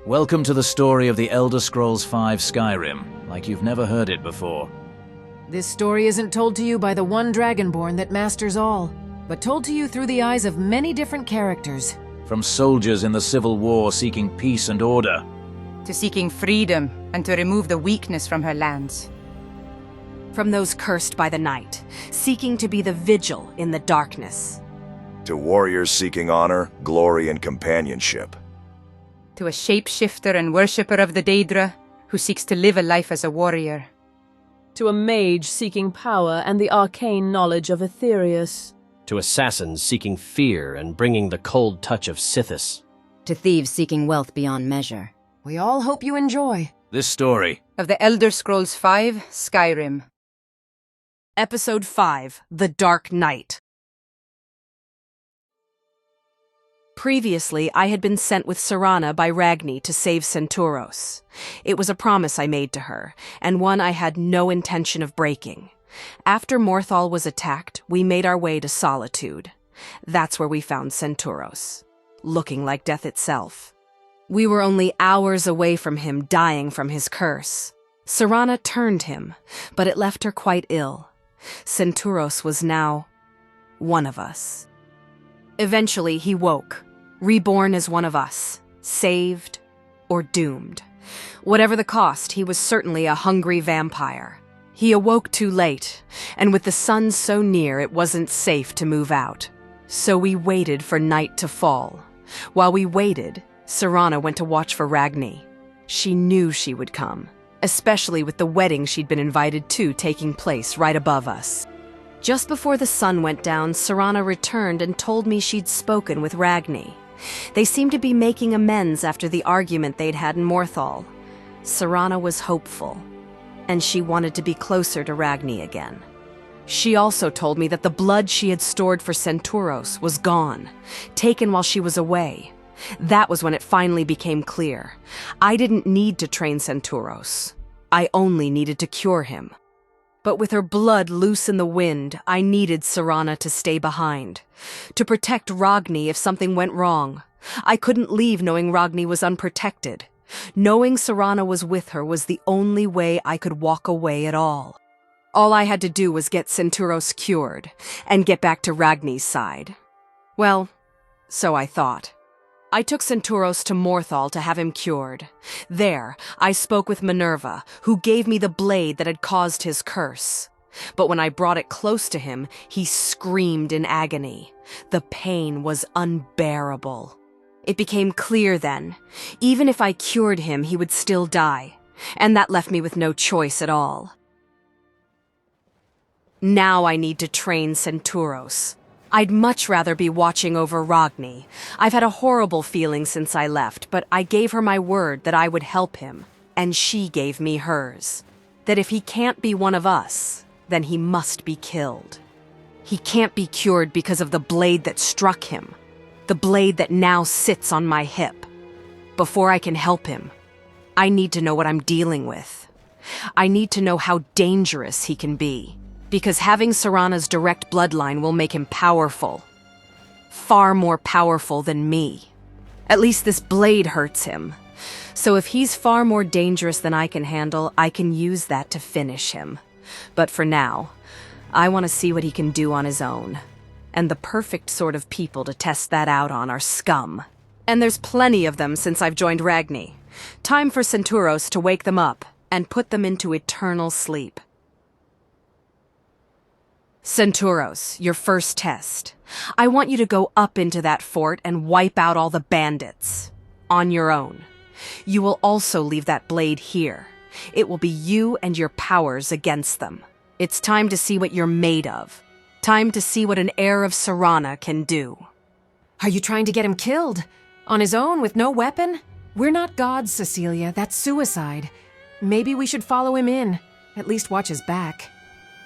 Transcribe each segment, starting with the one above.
Welcome to the story of the Elder Scrolls V Skyrim, like you've never heard it before. This story isn't told to you by the one Dragonborn that masters all, but told to you through the eyes of many different characters. From soldiers in the Civil War seeking peace and order, to seeking freedom and to remove the weakness from her lands. From those cursed by the night, seeking to be the vigil in the darkness. To warriors seeking honor, glory, and companionship. To a shapeshifter and worshipper of the Daedra who seeks to live a life as a warrior. To a mage seeking power and the arcane knowledge of Aetherius. To assassins seeking fear and bringing the cold touch of Sithis. To thieves seeking wealth beyond measure. We all hope you enjoy this story of the Elder Scrolls V Skyrim. Episode 5, The Dark Night. Previously, I had been sent with Serana by Ragni to save Senturos. It was a promise I made to her, and one I had no intention of breaking. After Morthal was attacked, we made our way to Solitude. That's where we found Senturos, looking like death itself. We were only hours away from him dying from his curse. Serana turned him, but it left her quite ill. Senturos was now one of us. Eventually, he woke, reborn as one of us, saved or doomed. Whatever the cost, he was certainly a hungry vampire. He awoke too late, and with the sun so near, it wasn't safe to move out. So we waited for night to fall. While we waited, Serana went to watch for Ragni. She knew she would come, especially with the wedding she'd been invited to taking place right above us. Just before the sun went down, Serana returned and told me she'd spoken with Ragni. They seemed to be making amends after the argument they'd had in Morthal. Serana was hopeful, and she wanted to be closer to Ragni again. She also told me that the blood she had stored for Senturos was gone, taken while she was away. That was when it finally became clear. I didn't need to train Senturos. I only needed to cure him. But with her blood loose in the wind, I needed Serana to stay behind, to protect Ragni if something went wrong. I couldn't leave knowing Ragni was unprotected. Knowing Serana was with her was the only way I could walk away at all. All I had to do was get Senturos cured and get back to Ragni's side. Well, so I thought. I took Senturos to Morthal to have him cured. There, I spoke with Minerva, who gave me the blade that had caused his curse. But when I brought it close to him, he screamed in agony. The pain was unbearable. It became clear then, even if I cured him, he would still die, and that left me with no choice at all. Now I need to train Senturos. I'd much rather be watching over Ragni. I've had a horrible feeling since I left, but I gave her my word that I would help him, and she gave me hers. That if he can't be one of us, then he must be killed. He can't be cured because of the blade that struck him, the blade that now sits on my hip. Before I can help him, I need to know what I'm dealing with. I need to know how dangerous he can be. Because having Serana's direct bloodline will make him powerful. Far more powerful than me. At least this blade hurts him. So if he's far more dangerous than I can handle, I can use that to finish him. But for now, I want to see what he can do on his own. And the perfect sort of people to test that out on are scum. And there's plenty of them since I've joined Ragni. Time for Senturos to wake them up and put them into eternal sleep. Senturos, your first test. I want you to go up into that fort and wipe out all the bandits. On your own. You will also leave that blade here. It will be you and your powers against them. It's time to see what you're made of. Time to see what an heir of Serana can do. Are you trying to get him killed? On his own, with no weapon? We're not gods, Cecilia. That's suicide. Maybe we should follow him in. At least watch his back.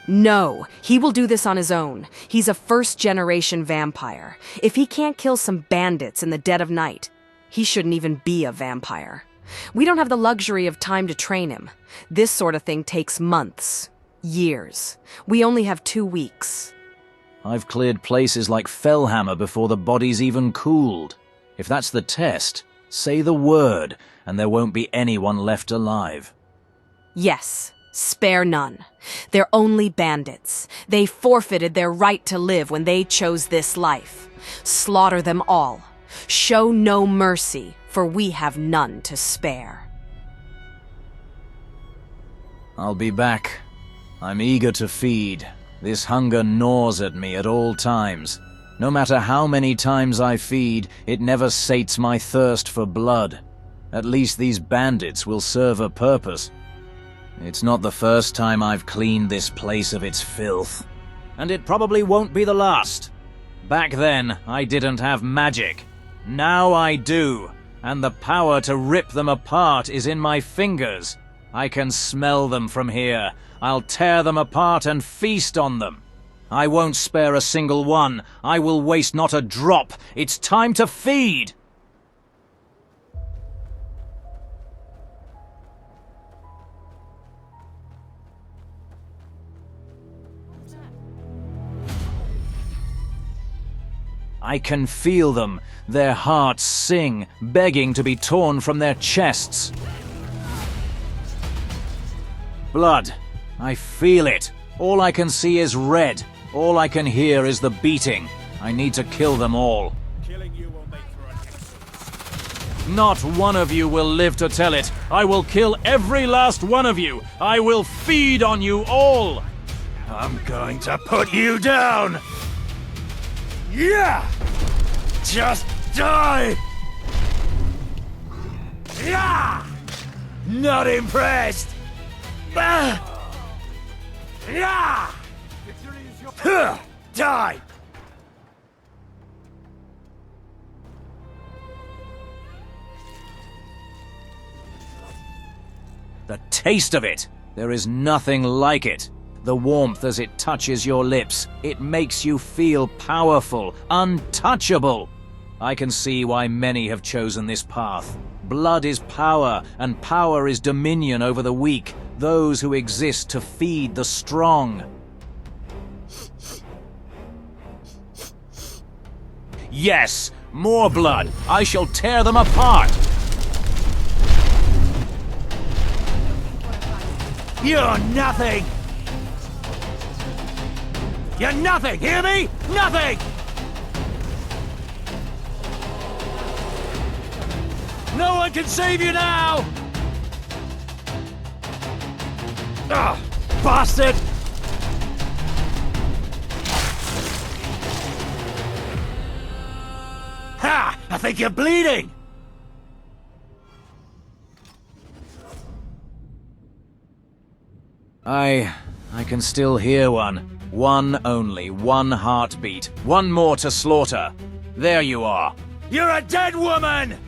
No, he will do this on his own. He's a first-generation vampire. If he can't kill some bandits in the dead of night, he shouldn't even be a vampire. We don't have the luxury of time to train him. This sort of thing takes months, years. We only have 2 weeks. I've cleared places like Fellhammer before the body's even cooled. If that's the test, say the word, and there won't be anyone left alive. Yes, spare none. They're only bandits. They forfeited their right to live when they chose this life. Slaughter them all. Show no mercy, for we have none to spare. I'll be back. I'm eager to feed. This hunger gnaws at me at all times. No matter how many times I feed, it never sates my thirst for blood. At least these bandits will serve a purpose. It's not the first time I've cleaned this place of its filth. And it probably won't be the last. Back then, I didn't have magic. Now I do, and the power to rip them apart is in my fingers. I can smell them from here. I'll tear them apart and feast on them. I won't spare a single one. I will waste not a drop. It's time to feed! I can feel them. Their hearts sing, begging to be torn from their chests. Blood. I feel it. All I can see is red. All I can hear is the beating. I need to kill them all. Killing you will make for Not one of you will live to tell it. I will kill every last one of you. I will feed on you all. I'm going to put you down! Yeah! Just die! Yeah! Not impressed! Ah! Yeah! Huh! Die! The taste of it! There is nothing like it. The warmth as it touches your lips, it makes you feel powerful, untouchable. I can see why many have chosen this path. Blood is power, and power is dominion over the weak, those who exist to feed the strong. Yes, more blood. I shall tear them apart. You're nothing! You're nothing, hear me? Nothing! No one can save you now! Ah, bastard! Ha! I think you're bleeding! I can still hear one. One only, one heartbeat. One more to slaughter. There you are. You're a dead woman!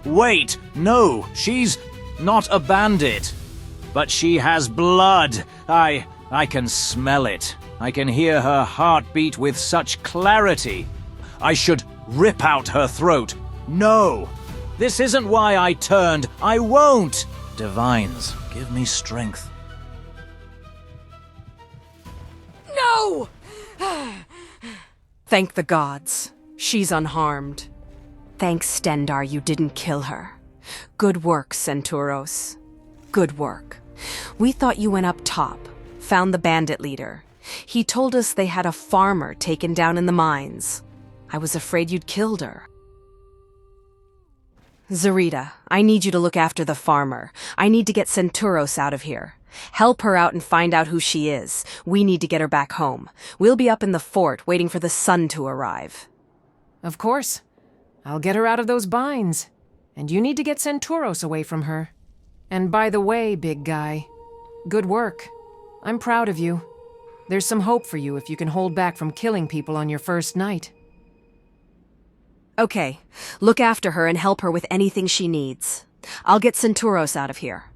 Wait, no, she's not a bandit. But she has blood. I can smell it. I can hear her heartbeat with such clarity. I should rip out her throat. No, this isn't why I turned. I won't. Divines, give me strength. No! Thank the gods. She's unharmed. Thanks, Stendar, you didn't kill her. Good work, Senturos. Good work. We thought you went up top, found the bandit leader. He told us they had a farmer taken down in the mines. I was afraid you'd killed her. Zarita, I need you to look after the farmer. I need to get Senturos out of here. Help her out and find out who she is. We need to get her back home. We'll be up in the fort waiting for the sun to arrive. Of course. I'll get her out of those binds. And you need to get Senturos away from her. And by the way, big guy, good work. I'm proud of you. There's some hope for you if you can hold back from killing people on your first night. Okay, look after her and help her with anything she needs. I'll get Senturos out of here.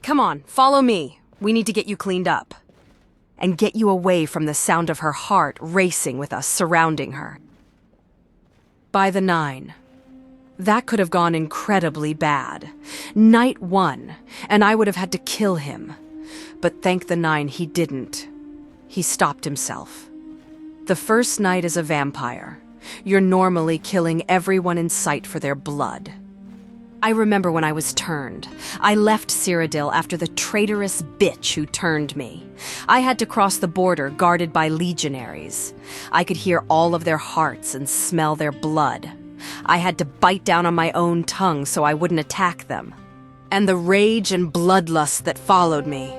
Come on, follow me. We need to get you cleaned up. And get you away from the sound of her heart racing with us surrounding her. By the 9. That could have gone incredibly bad. Night 1, and I would have had to kill him. But thank the 9 he didn't. He stopped himself. The first night as a vampire. You're normally killing everyone in sight for their blood. I remember when I was turned. I left Cyrodiil after the traitorous bitch who turned me. I had to cross the border guarded by legionaries. I could hear all of their hearts and smell their blood. I had to bite down on my own tongue so I wouldn't attack them. And the rage and bloodlust that followed me.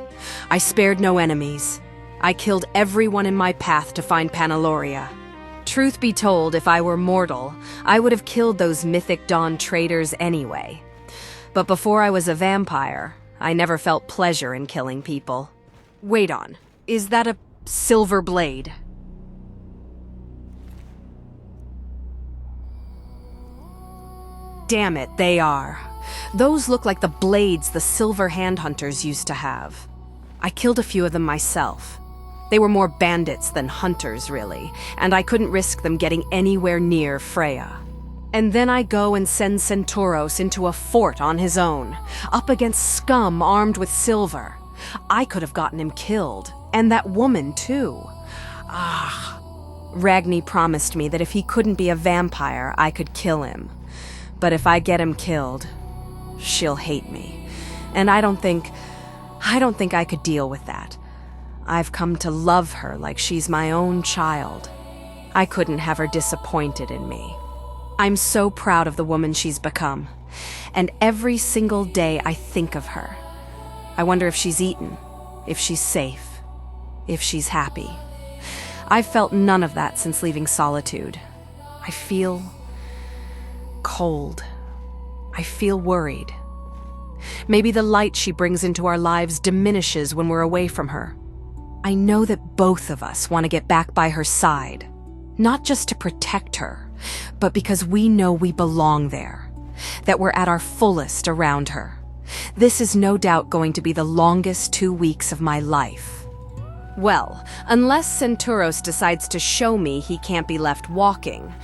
I spared no enemies. I killed everyone in my path to find Panaloria. Truth be told, if I were mortal, I would have killed those Mythic Dawn traitors anyway. But before I was a vampire, I never felt pleasure in killing people. Wait on, is that a silver blade? Damn it, they are. Those look like the blades the silver handhunters used to have. I killed a few of them myself. They were more bandits than hunters, really, and I couldn't risk them getting anywhere near Freya. And then I go and send Senturos into a fort on his own, up against scum armed with silver. I could have gotten him killed, and that woman too. Ragni promised me that if he couldn't be a vampire, I could kill him. But if I get him killed, she'll hate me. And I don't think I could deal with that. I've come to love her like she's my own child. I couldn't have her disappointed in me. I'm so proud of the woman she's become. And every single day I think of her. I wonder if she's eaten, if she's safe, if she's happy. I've felt none of that since leaving Solitude. I feel cold. I feel worried. Maybe the light she brings into our lives diminishes when we're away from her. I know that both of us want to get back by her side, not just to protect her, but because we know we belong there, that we're at our fullest around her. This is no doubt going to be the longest 2 weeks of my life. Well, unless Senturos decides to show me he can't be left walking,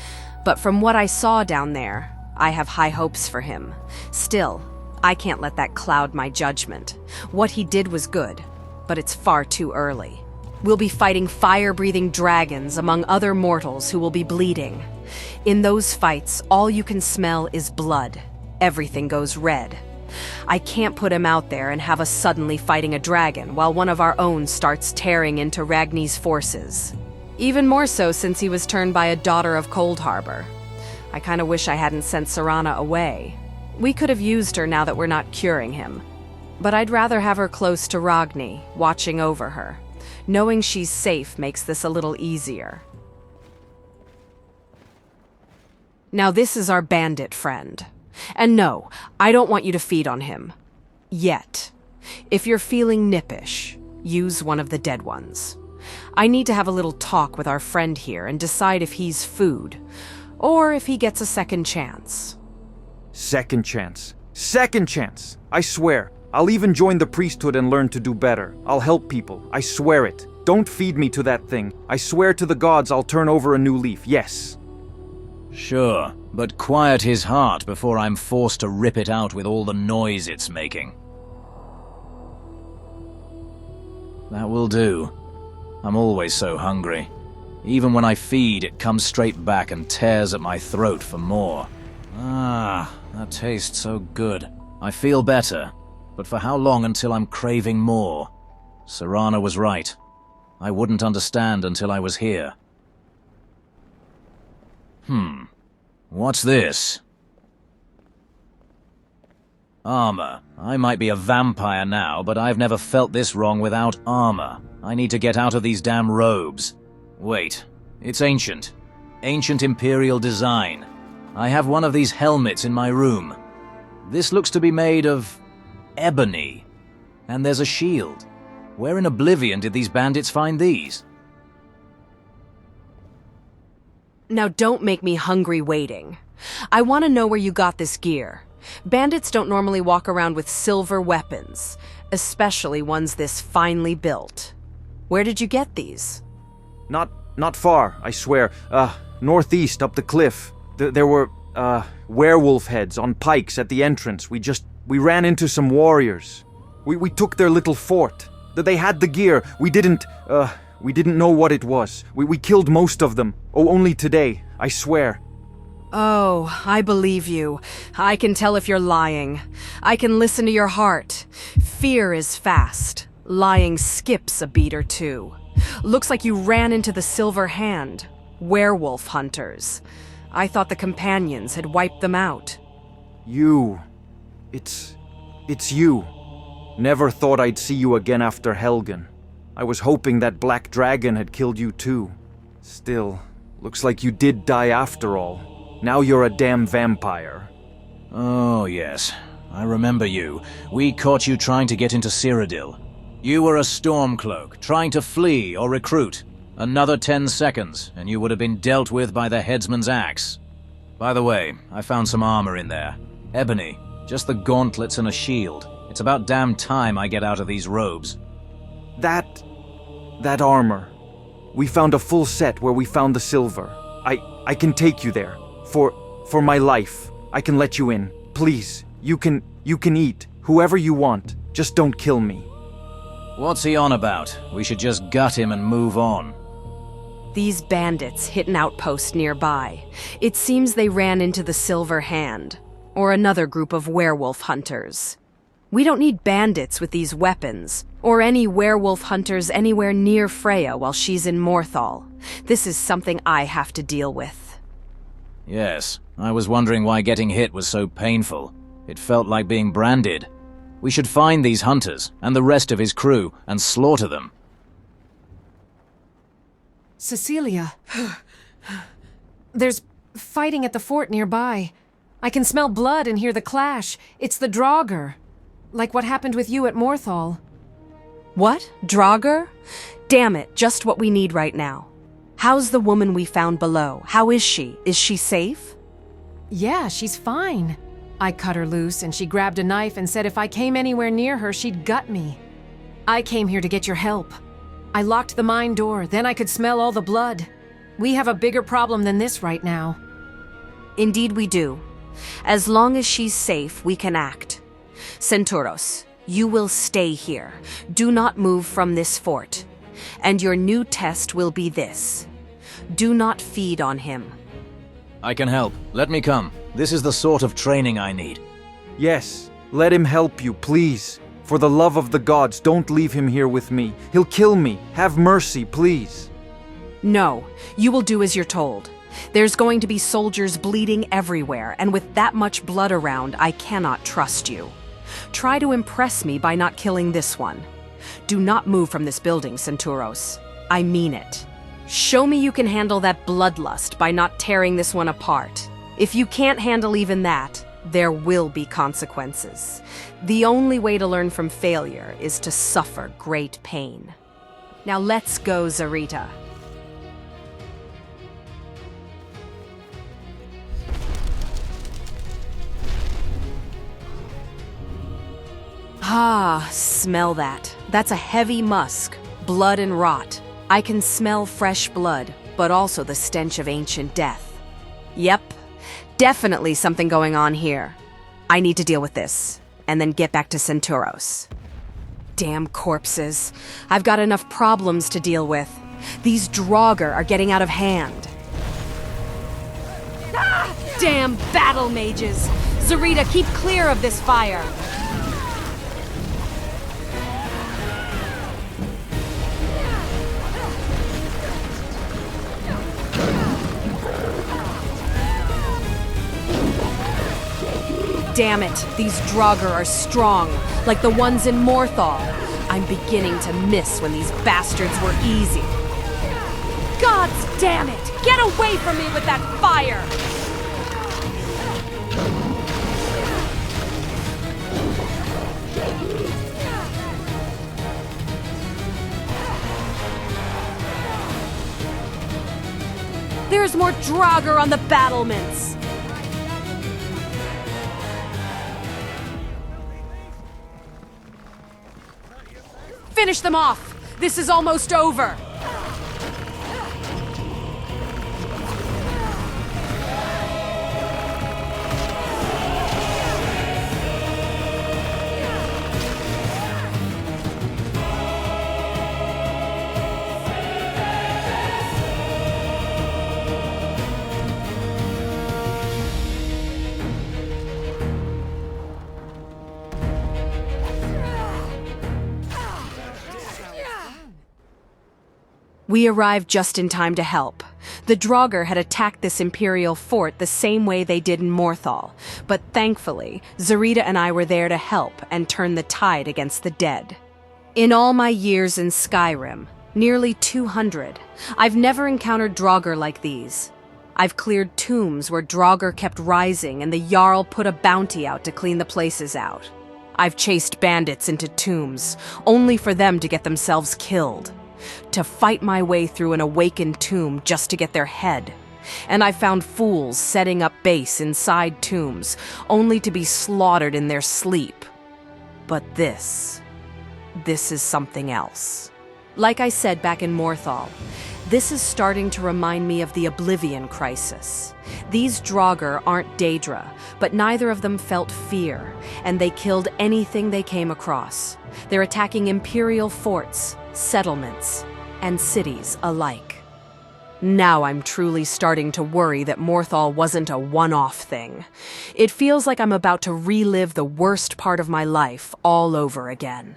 but from what I saw down there, I have high hopes for him. Still, I can't let that cloud my judgment. What he did was good, but it's far too early. We'll be fighting fire-breathing dragons among other mortals who will be bleeding. In those fights, all you can smell is blood. Everything goes red. I can't put him out there and have us suddenly fighting a dragon while one of our own starts tearing into Ragni's forces. Even more so since he was turned by a daughter of Cold Harbor. I kinda wish I hadn't sent Serana away. We could have used her now that we're not curing him. But I'd rather have her close to Ragni, watching over her. Knowing she's safe makes this a little easier. Now this is our bandit friend. And no, I don't want you to feed on him. Yet. If you're feeling nippish, use one of the dead ones. I need to have a little talk with our friend here and decide if he's food, or if he gets a second chance. Second chance. Second chance! I swear. I'll even join the priesthood and learn to do better. I'll help people. I swear it. Don't feed me to that thing. I swear to the gods I'll turn over a new leaf. Yes. Sure, but quiet his heart before I'm forced to rip it out with all the noise it's making. That will do. I'm always so hungry. Even when I feed, it comes straight back and tears at my throat for more. Ah, that tastes so good. I feel better, but for how long until I'm craving more? Serana was right. I wouldn't understand until I was here. What's this? Armor. I might be a vampire now, but I've never felt this wrong without armor. I need to get out of these damn robes. Wait, it's ancient. Ancient Imperial design. I have one of these helmets in my room. This looks to be made of ebony. And there's a shield. Where in Oblivion did these bandits find these? Now don't make me hungry waiting. I want to know where you got this gear. Bandits don't normally walk around with silver weapons, especially ones this finely built. Where did you get these? Not far, I swear. Northeast, up the cliff. There were, werewolf heads on pikes at the entrance. We ran into some warriors. We took their little fort. They had the gear. We didn't We didn't know what it was. We killed most of them. Oh, only today, I swear. Oh, I believe you. I can tell if you're lying. I can listen to your heart. Fear is fast. Lying skips a beat or two. Looks like you ran into the Silver Hand. Werewolf hunters. I thought the companions had wiped them out. You. It's you. Never thought I'd see you again after Helgen. I was hoping that black dragon had killed you too. Still, looks like you did die after all. Now you're a damn vampire. Oh, yes. I remember you. We caught you trying to get into Cyrodiil. You were a Stormcloak, trying to flee or recruit. Another 10 seconds, and you would have been dealt with by the headsman's axe. By the way, I found some armor in there. Ebony. Just the gauntlets and a shield. It's about damn time I get out of these robes. That armor. We found a full set where we found the silver. I can take you there. For my life. I can let you in. Please. You can eat. Whoever you want. Just don't kill me. What's he on about? We should just gut him and move on. These bandits hit an outpost nearby. It seems they ran into the Silver Hand, or another group of werewolf hunters. We don't need bandits with these weapons, or any werewolf hunters anywhere near Freya while she's in Morthal. This is something I have to deal with. Yes, I was wondering why getting hit was so painful. It felt like being branded. We should find these hunters, and the rest of his crew, and slaughter them. Cecilia. There's fighting at the fort nearby. I can smell blood and hear the clash. It's the Draugr. Like what happened with you at Morthal. What? Draugr? Damn it, just what we need right now. How's the woman we found below? How is she? Is she safe? Yeah, she's fine. I cut her loose and she grabbed a knife and said if I came anywhere near her, she'd gut me. I came here to get your help. I locked the mine door, then I could smell all the blood. We have a bigger problem than this right now. Indeed we do. As long as she's safe, we can act. Senturos, you will stay here. Do not move from this fort. And your new test will be this. Do not feed on him. I can help. Let me come. This is the sort of training I need. Yes, let him help you, please. For the love of the gods, don't leave him here with me. He'll kill me. Have mercy, please. No, you will do as you're told. There's going to be soldiers bleeding everywhere, and with that much blood around, I cannot trust you. Try to impress me by not killing this one. Do not move from this building, Senturos. I mean it. Show me you can handle that bloodlust by not tearing this one apart. If you can't handle even that, there will be consequences. The only way to learn from failure is to suffer great pain. Now let's go, Zarita. Ah, smell that. That's a heavy musk, blood and rot. I can smell fresh blood, but also the stench of ancient death. Yep, definitely something going on here. I need to deal with this, and then get back to Senturos. Damn corpses. I've got enough problems to deal with. These Draugr are getting out of hand. Ah! Damn battle mages! Zarita, keep clear of this fire! Damn it, these Draugr are strong, like the ones in Morthal. I'm beginning to miss when these bastards were easy. Gods damn it! Get away from me with that fire! There's more Draugr on the battlements! Finish them off! This is almost over! We arrived just in time to help. The Draugr had attacked this Imperial fort the same way they did in Morthal, but thankfully, Zarita and I were there to help and turn the tide against the dead. In all my years in Skyrim, nearly 200, I've never encountered Draugr like these. I've cleared tombs where Draugr kept rising and the Jarl put a bounty out to clean the places out. I've chased bandits into tombs, only for them to get themselves killed. To fight my way through an awakened tomb just to get their head. And I found fools setting up base inside tombs, only to be slaughtered in their sleep. But this is something else. Like I said back in Morthal, this is starting to remind me of the Oblivion Crisis. These Draugr aren't Daedra, but neither of them felt fear, and they killed anything they came across. They're attacking Imperial forts, settlements, and cities alike. Now I'm truly starting to worry that Morthal wasn't a one-off thing. It feels like I'm about to relive the worst part of my life all over again.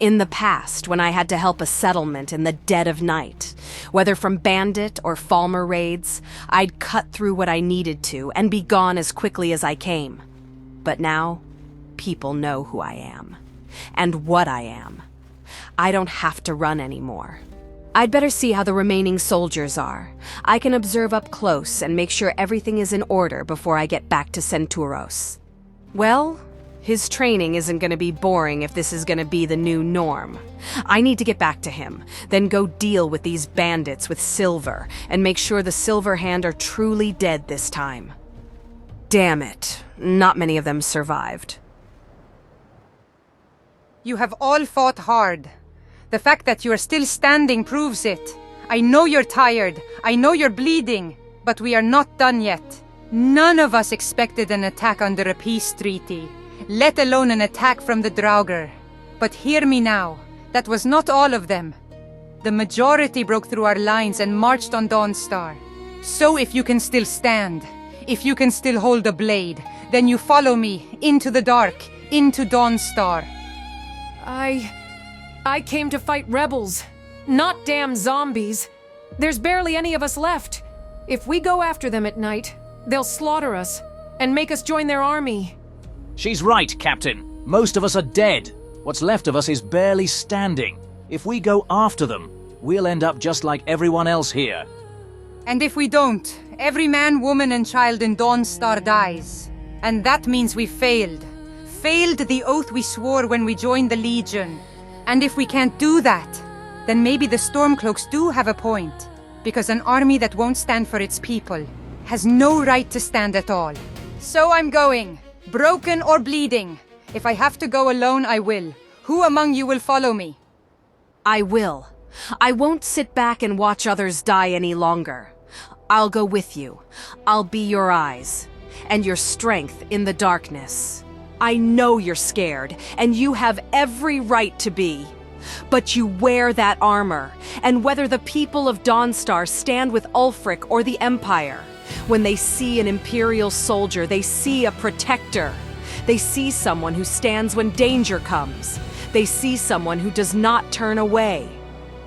In the past, when I had to help a settlement in the dead of night, whether from bandit or Falmer raids, I'd cut through what I needed to and be gone as quickly as I came. But now, people know who I am, and what I am. I don't have to run anymore. I'd better see how the remaining soldiers are. I can observe up close and make sure everything is in order before I get back to Senturos. Well, his training isn't going to be boring if this is going to be the new norm. I need to get back to him, then go deal with these bandits with silver, and make sure the Silver Hand are truly dead this time. Damn it, not many of them survived. You have all fought hard. The fact that you are still standing proves it. I know you're tired, I know you're bleeding, but we are not done yet. None of us expected an attack under a peace treaty, let alone an attack from the Draugr. But hear me now, that was not all of them. The majority broke through our lines and marched on Dawnstar. So if you can still stand, if you can still hold a blade, then you follow me into the dark, into Dawnstar. I came to fight rebels, not damn zombies. There's barely any of us left. If we go after them at night, they'll slaughter us and make us join their army. She's right, Captain. Most of us are dead. What's left of us is barely standing. If we go after them, we'll end up just like everyone else here. And if we don't, every man, woman, and child in Dawnstar dies. And that means we failed. Failed the oath we swore when we joined the Legion. And if we can't do that, then maybe the Stormcloaks do have a point. Because an army that won't stand for its people has no right to stand at all. So I'm going, broken or bleeding. If I have to go alone, I will. Who among you will follow me? I will. I won't sit back and watch others die any longer. I'll go with you. I'll be your eyes, and your strength in the darkness. I know you're scared, and you have every right to be. But you wear that armor, and whether the people of Dawnstar stand with Ulfric or the Empire, when they see an Imperial soldier, they see a protector. They see someone who stands when danger comes. They see someone who does not turn away.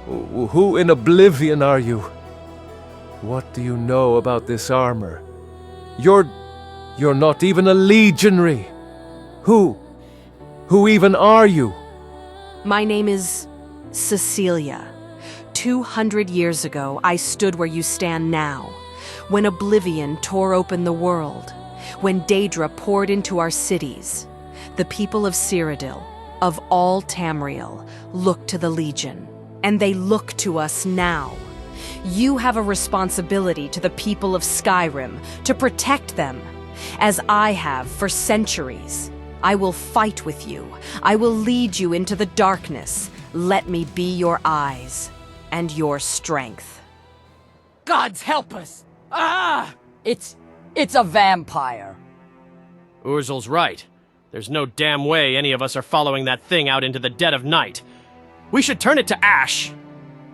Who in Oblivion are you? What do you know about this armor? You're not even a legionary. Who even are you? My name is Cecilia. 200 years ago, I stood where you stand now, when Oblivion tore open the world, when Daedra poured into our cities. The people of Cyrodiil, of all Tamriel, look to the Legion, and they look to us now. You have a responsibility to the people of Skyrim to protect them, as I have for centuries. I will fight with you. I will lead you into the darkness. Let me be your eyes and your strength. Gods help us! Ah! It's a vampire. Urzul's right. There's no damn way any of us are following that thing out into the dead of night. We should turn it to ash.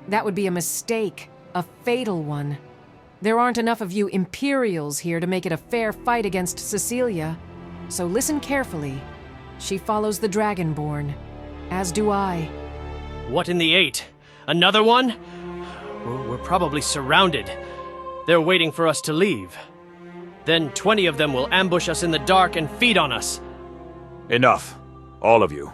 That would be a mistake, a fatal one. There aren't enough of you Imperials here to make it a fair fight against Cecilia. So listen carefully. She follows the Dragonborn, as do I. What in the eight? Another one? probably surrounded. They're waiting for us to leave. Then 20 of them will ambush us in the dark and feed on us. Enough. All of you.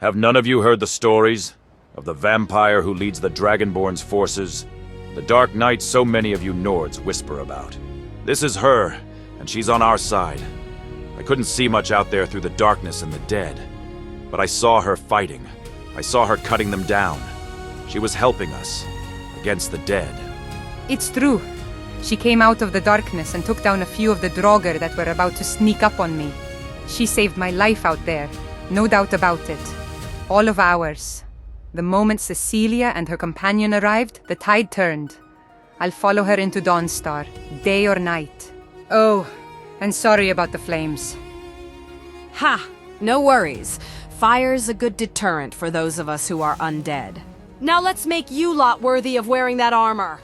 Have none of you heard the stories of the vampire who leads the Dragonborn's forces? The Dark Knight so many of you Nords whisper about. This is her, and she's on our side. I couldn't see much out there through the darkness and the dead, but I saw her fighting. I saw her cutting them down. She was helping us against the dead. It's true. She came out of the darkness and took down a few of the Draugr that were about to sneak up on me. She saved my life out there, no doubt about it. All of ours. The moment Cecilia and her companion arrived, the tide turned. I'll follow her into Dawnstar, day or night. Oh, and sorry about the flames. Ha! No worries. Fire's a good deterrent for those of us who are undead. Now let's make you lot worthy of wearing that armor.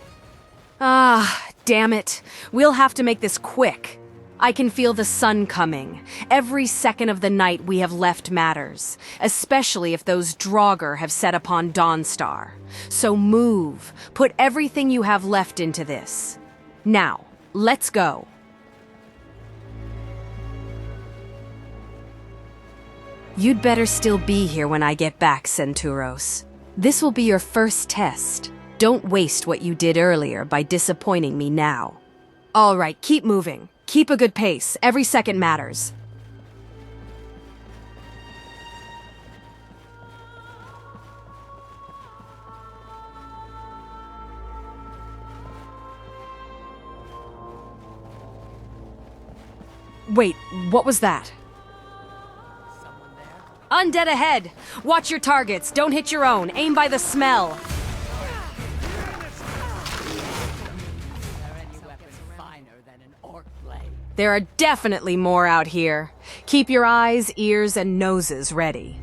Ah, damn it. We'll have to make this quick. I can feel the sun coming. Every second of the night we have left matters, especially if those Draugr have set upon Dawnstar. So move. Put everything you have left into this. Now, let's go. You'd better still be here when I get back, Senturos. This will be your first test. Don't waste what you did earlier by disappointing me now. All right, keep moving. Keep a good pace. Every second matters. Wait, what was that? Undead ahead! Watch your targets. Don't hit your own. Aim by the smell. There are definitely more out here. Keep your eyes, ears, and noses ready.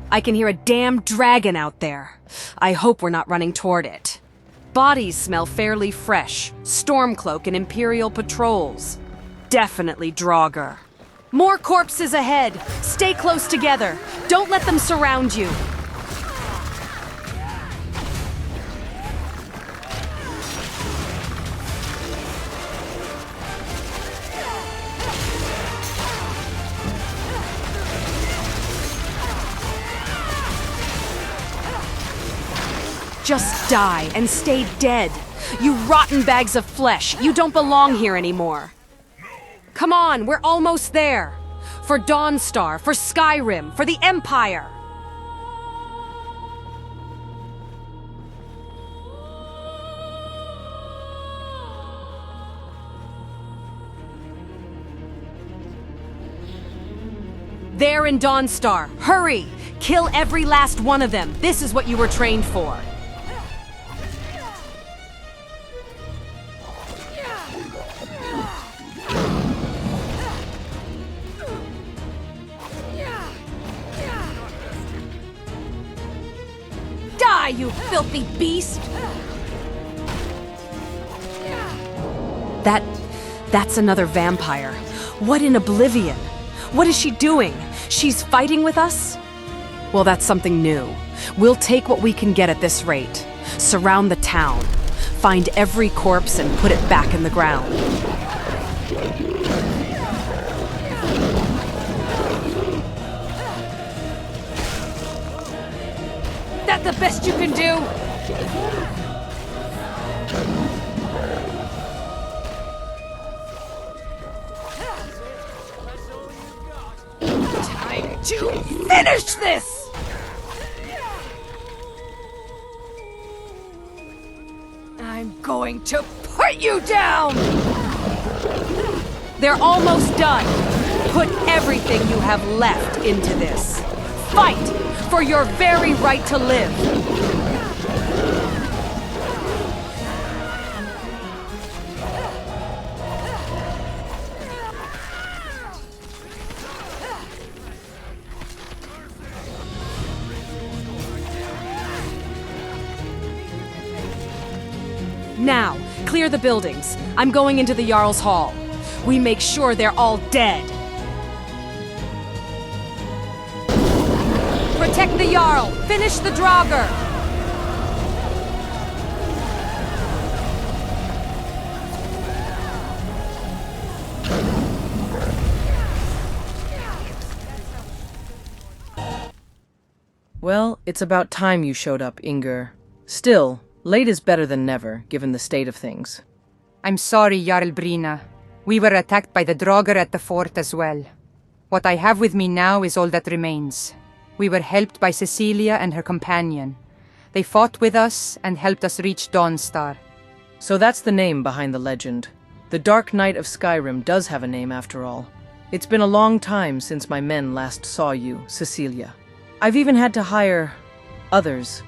I can hear a damn dragon out there. I hope we're not running toward it. Bodies smell fairly fresh. Stormcloak and Imperial patrols. Definitely Draugr. More corpses ahead. Stay close together. Don't let them surround you. Just die and stay dead. You rotten bags of flesh. You don't belong here anymore. Come on, we're almost there. For Dawnstar, for Skyrim, for the Empire. There in Dawnstar. Hurry! Kill every last one of them. This is what you were trained for. Die, you filthy beast! That's another vampire. What in oblivion? What is she doing? She's fighting with us? Well, that's something new. We'll take what we can get at this rate. Surround the town. Find every corpse and put it back in the ground. That the best you can do? Time to finish this! I'm going to put you down! They're almost done. Put everything you have left into this. Fight for your very right to live. Now, clear the buildings. I'm going into the Jarl's Hall. We make sure they're all dead. Protect the Jarl! Finish the Draugr! Well, it's about time you showed up, Inger. Still, late is better than never, given the state of things. I'm sorry, Jarl Brianna. We were attacked by the Draugr at the fort as well. What I have with me now is all that remains. We were helped by Cecilia and her companion. They fought with us and helped us reach Dawnstar. So that's the name behind the legend. The Dark Knight of Skyrim does have a name after all. It's been a long time since my men last saw you, Cecilia. I've even had to hire others,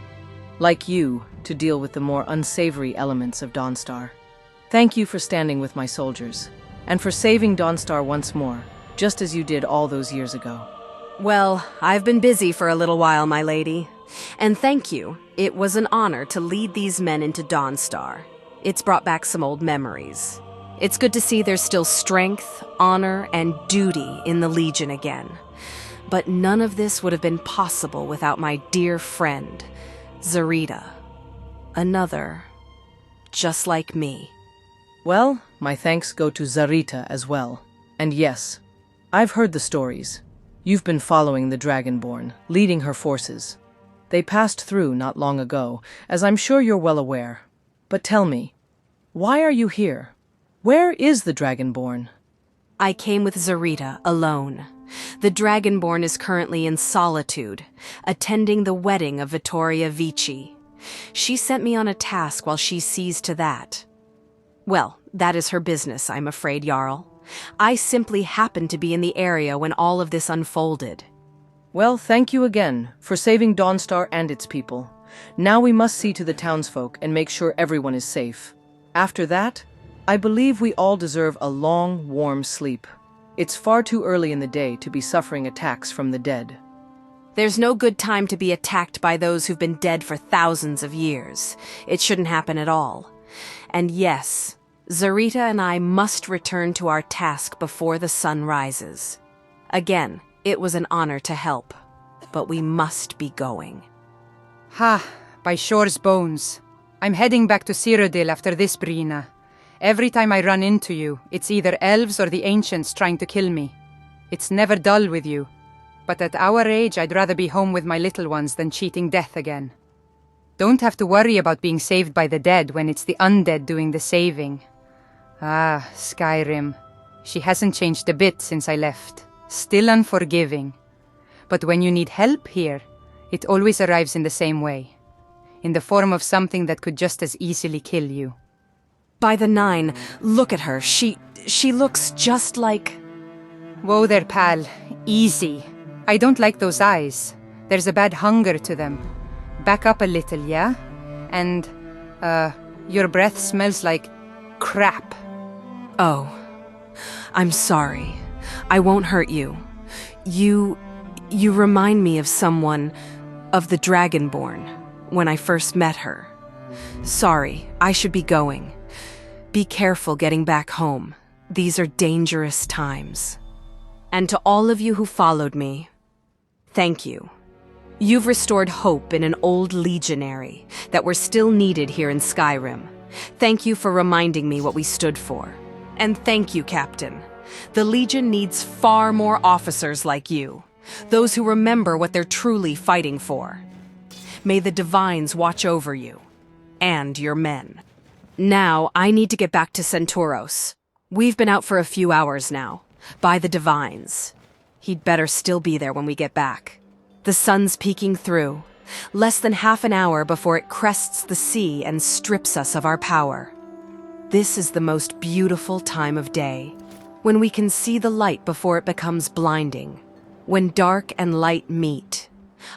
like you, to deal with the more unsavory elements of Dawnstar. Thank you for standing with my soldiers, and for saving Dawnstar once more, just as you did all those years ago. Well, I've been busy for a little while, my lady. And thank you. It was an honor to lead these men into Dawnstar. It's brought back some old memories. It's good to see there's still strength, honor, and duty in the Legion again. But none of this would have been possible without my dear friend, Zarita. Another, just like me. Well, my thanks go to Zarita as well. And yes, I've heard the stories. You've been following the Dragonborn, leading her forces. They passed through not long ago, as I'm sure you're well aware. But tell me, why are you here? Where is the Dragonborn? I came with Zarita, alone. The Dragonborn is currently in solitude, attending the wedding of Vittoria Vici. She sent me on a task while she sees to that. Well, that is her business, I'm afraid, Jarl. I simply happened to be in the area when all of this unfolded. Well, thank you again for saving Dawnstar and its people. Now we must see to the townsfolk and make sure everyone is safe. After that, I believe we all deserve a long, warm sleep. It's far too early in the day to be suffering attacks from the dead. There's no good time to be attacked by those who've been dead for thousands of years. It shouldn't happen at all. And yes, Zarita and I must return to our task before the sun rises. Again, it was an honor to help, but we must be going. Ha, by Shore's bones. I'm heading back to Cyrodiil after this, Brianna. Every time I run into you, it's either elves or the ancients trying to kill me. It's never dull with you. But at our age, I'd rather be home with my little ones than cheating death again. Don't have to worry about being saved by the dead when it's the undead doing the saving. Ah, Skyrim. She hasn't changed a bit since I left. Still unforgiving. But when you need help here, it always arrives in the same way. In the form of something that could just as easily kill you. By the 9, look at her. She looks just like... Whoa there, pal. Easy. I don't like those eyes. There's a bad hunger to them. Back up a little, yeah? And, your breath smells like... crap. Oh, I'm sorry. I won't hurt you. You remind me of someone, of the Dragonborn, when I first met her. Sorry, I should be going. Be careful getting back home. These are dangerous times. And to all of you who followed me, thank you. You've restored hope in an old legionary that we're still needed here in Skyrim. Thank you for reminding me what we stood for. And thank you, Captain. The Legion needs far more officers like you, those who remember what they're truly fighting for. May the Divines watch over you, and your men. Now, I need to get back to Senturos. We've been out for a few hours now, by the Divines. He'd better still be there when we get back. The sun's peeking through, less than half an hour before it crests the sea and strips us of our power. This is the most beautiful time of day, when we can see the light before it becomes blinding, when dark and light meet.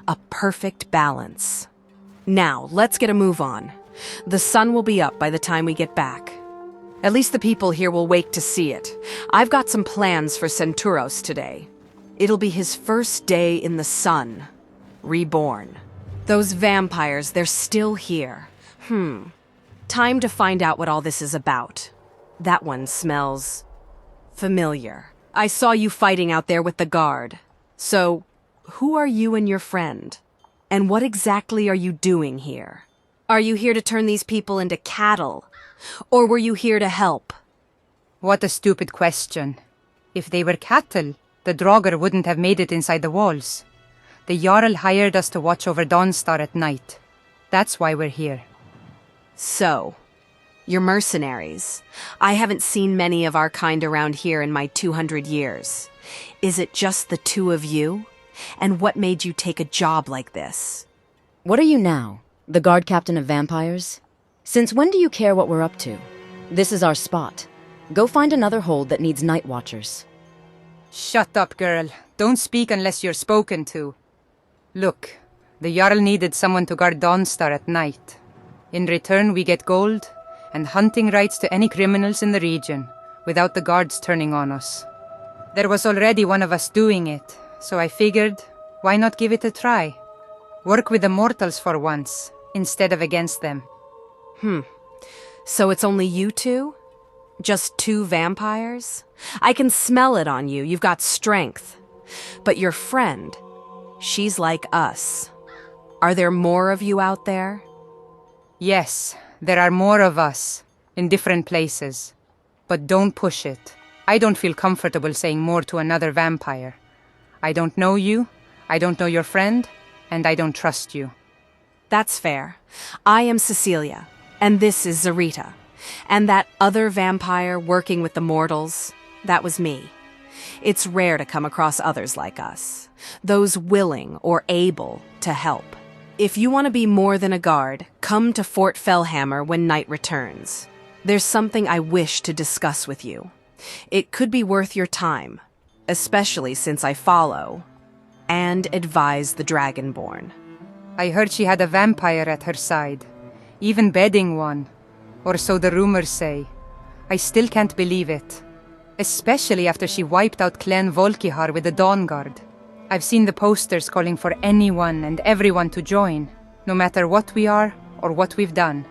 A perfect balance. Now, let's get a move on. The sun will be up by the time we get back. At least the people here will wake to see it. I've got some plans for Senturos today. It'll be his first day in the sun. Reborn. Those vampires, they're still here. Time to find out what all this is about. That one smells... familiar. I saw you fighting out there with the guard. So, who are you and your friend? And what exactly are you doing here? Are you here to turn these people into cattle? Or were you here to help? What a stupid question. If they were cattle, the Draugr wouldn't have made it inside the walls. The Jarl hired us to watch over Dawnstar at night. That's why we're here. So, you're mercenaries. I haven't seen many of our kind around here in my 200 years. Is it just the two of you? And what made you take a job like this? What are you now? The guard captain of vampires? Since when do you care what we're up to? This is our spot. Go find another hold that needs night watchers. Shut up, girl. Don't speak unless you're spoken to. Look, the Jarl needed someone to guard Dawnstar at night. In return, we get gold and hunting rights to any criminals in the region, without the guards turning on us. There was already one of us doing it, so I figured, why not give it a try? Work with the mortals for once, instead of against them. So it's only you two? Just two vampires? I can smell it on you, you've got strength. But your friend, she's like us. Are there more of you out there? Yes, there are more of us, in different places. But don't push it. I don't feel comfortable saying more to another vampire. I don't know you, I don't know your friend, and I don't trust you. That's fair. I am Cecilia, and this is Zarita. And that other vampire working with the mortals, that was me. It's rare to come across others like us, those willing or able to help. If you want to be more than a guard, come to Fort Fellhammer when night returns. There's something I wish to discuss with you. It could be worth your time, especially since I follow and advise the Dragonborn. I heard she had a vampire at her side, even bedding one, or so the rumors say. I still can't believe it, especially after she wiped out Clan Volkihar with the Dawn Guard. I've seen the posters calling for anyone and everyone to join, no matter what we are or what we've done.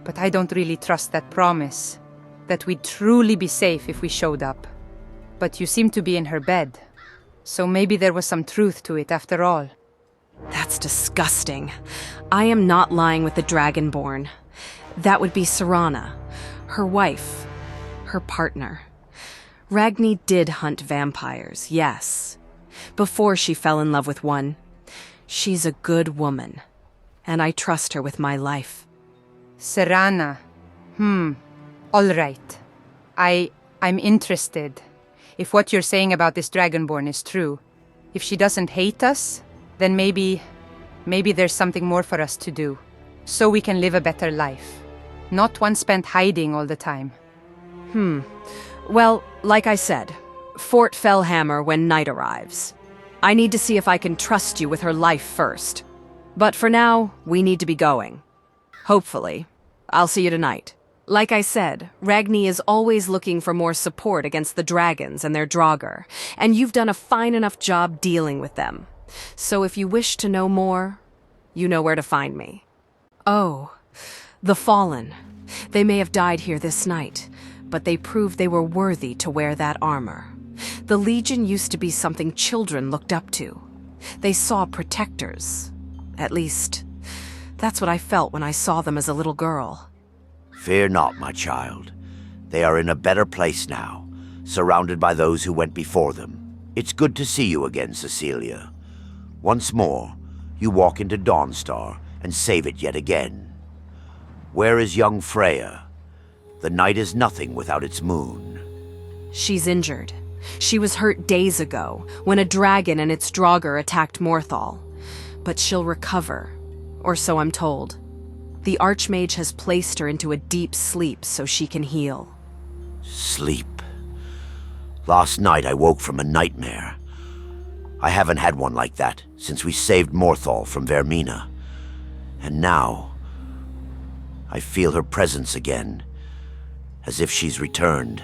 But I don't really trust that promise, that we'd truly be safe if we showed up. But you seem to be in her bed, so maybe there was some truth to it after all. That's disgusting. I am not lying with the Dragonborn. That would be Serana, her wife, her partner. Ragni did hunt vampires, yes, before she fell in love with one. She's a good woman, and I trust her with my life. Serana. All right. I'm interested. If what you're saying about this Dragonborn is true, if she doesn't hate us, then maybe there's something more for us to do, so we can live a better life. Not one spent hiding all the time. Well, like I said, Fort Fellhammer when night arrives. I need to see if I can trust you with her life first. But for now, we need to be going. Hopefully. I'll see you tonight. Like I said, Ragni is always looking for more support against the dragons and their Draugr, and you've done a fine enough job dealing with them. So if you wish to know more, you know where to find me. Oh, the Fallen. They may have died here this night, but they proved they were worthy to wear that armor. The Legion used to be something children looked up to. They saw protectors. At least, that's what I felt when I saw them as a little girl. Fear not, my child. They are in a better place now, surrounded by those who went before them. It's good to see you again, Cecilia. Once more, you walk into Dawnstar and save it yet again. Where is young Freya? The night is nothing without its moon. She's injured. She was hurt days ago, when a dragon and its Draugr attacked Morthal. But she'll recover, or so I'm told. The Archmage has placed her into a deep sleep so she can heal. Sleep. Last night I woke from a nightmare. I haven't had one like that since we saved Morthal from Vermina. And now, I feel her presence again, as if she's returned.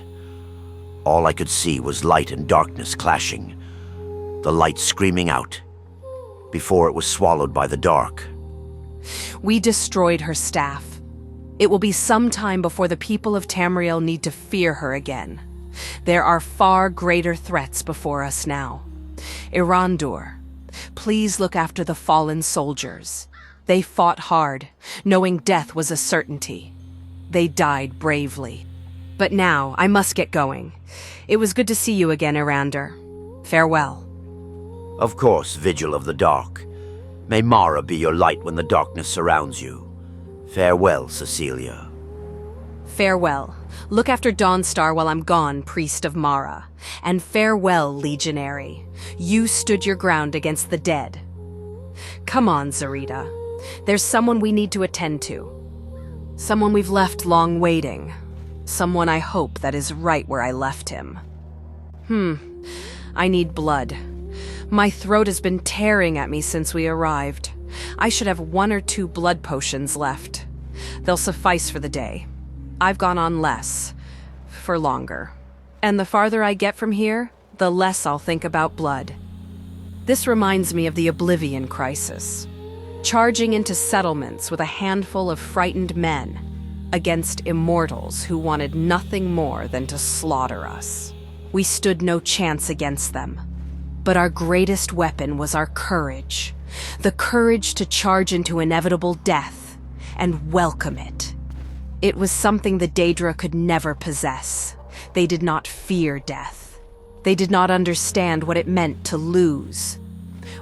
All I could see was light and darkness clashing, the light screaming out, before it was swallowed by the dark. We destroyed her staff. It will be some time before the people of Tamriel need to fear her again. There are far greater threats before us now. Irandur, please look after the fallen soldiers. They fought hard, knowing death was a certainty. They died bravely. But now, I must get going. It was good to see you again, Irandur. Farewell. Of course, Vigil of the Dark. May Mara be your light when the darkness surrounds you. Farewell, Cecilia. Farewell. Look after Dawnstar while I'm gone, Priest of Mara. And farewell, Legionary. You stood your ground against the dead. Come on, Zarita. There's someone we need to attend to. Someone we've left long waiting. Someone I hope that is right where I left him. I need blood. My throat has been tearing at me since we arrived. I should have 1 or 2 blood potions left. They'll suffice for the day. I've gone on less. For longer. And the farther I get from here, the less I'll think about blood. This reminds me of the Oblivion Crisis. Charging into settlements with a handful of frightened men against immortals who wanted nothing more than to slaughter us. We stood no chance against them. But our greatest weapon was our courage. The courage to charge into inevitable death and welcome it. It was something the Daedra could never possess. They did not fear death. They did not understand what it meant to lose,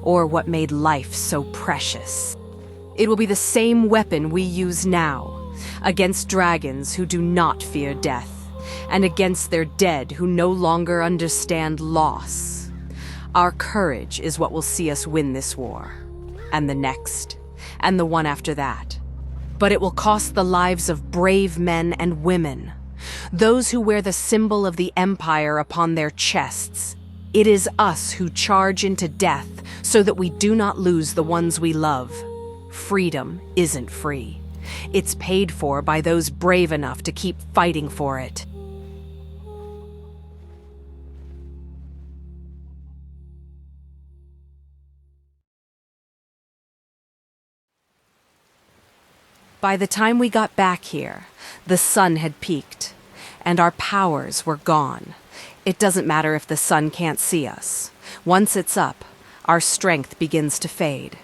or what made life so precious. It will be the same weapon we use now, against dragons who do not fear death, and against their dead who no longer understand loss. Our courage is what will see us win this war, and the next, and the one after that. But it will cost the lives of brave men and women, those who wear the symbol of the Empire upon their chests. It is us who charge into death so that we do not lose the ones we love. Freedom isn't free. It's paid for by those brave enough to keep fighting for it. By the time we got back here, the sun had peaked, and our powers were gone. It doesn't matter if the sun can't see us. Once it's up, our strength begins to fade.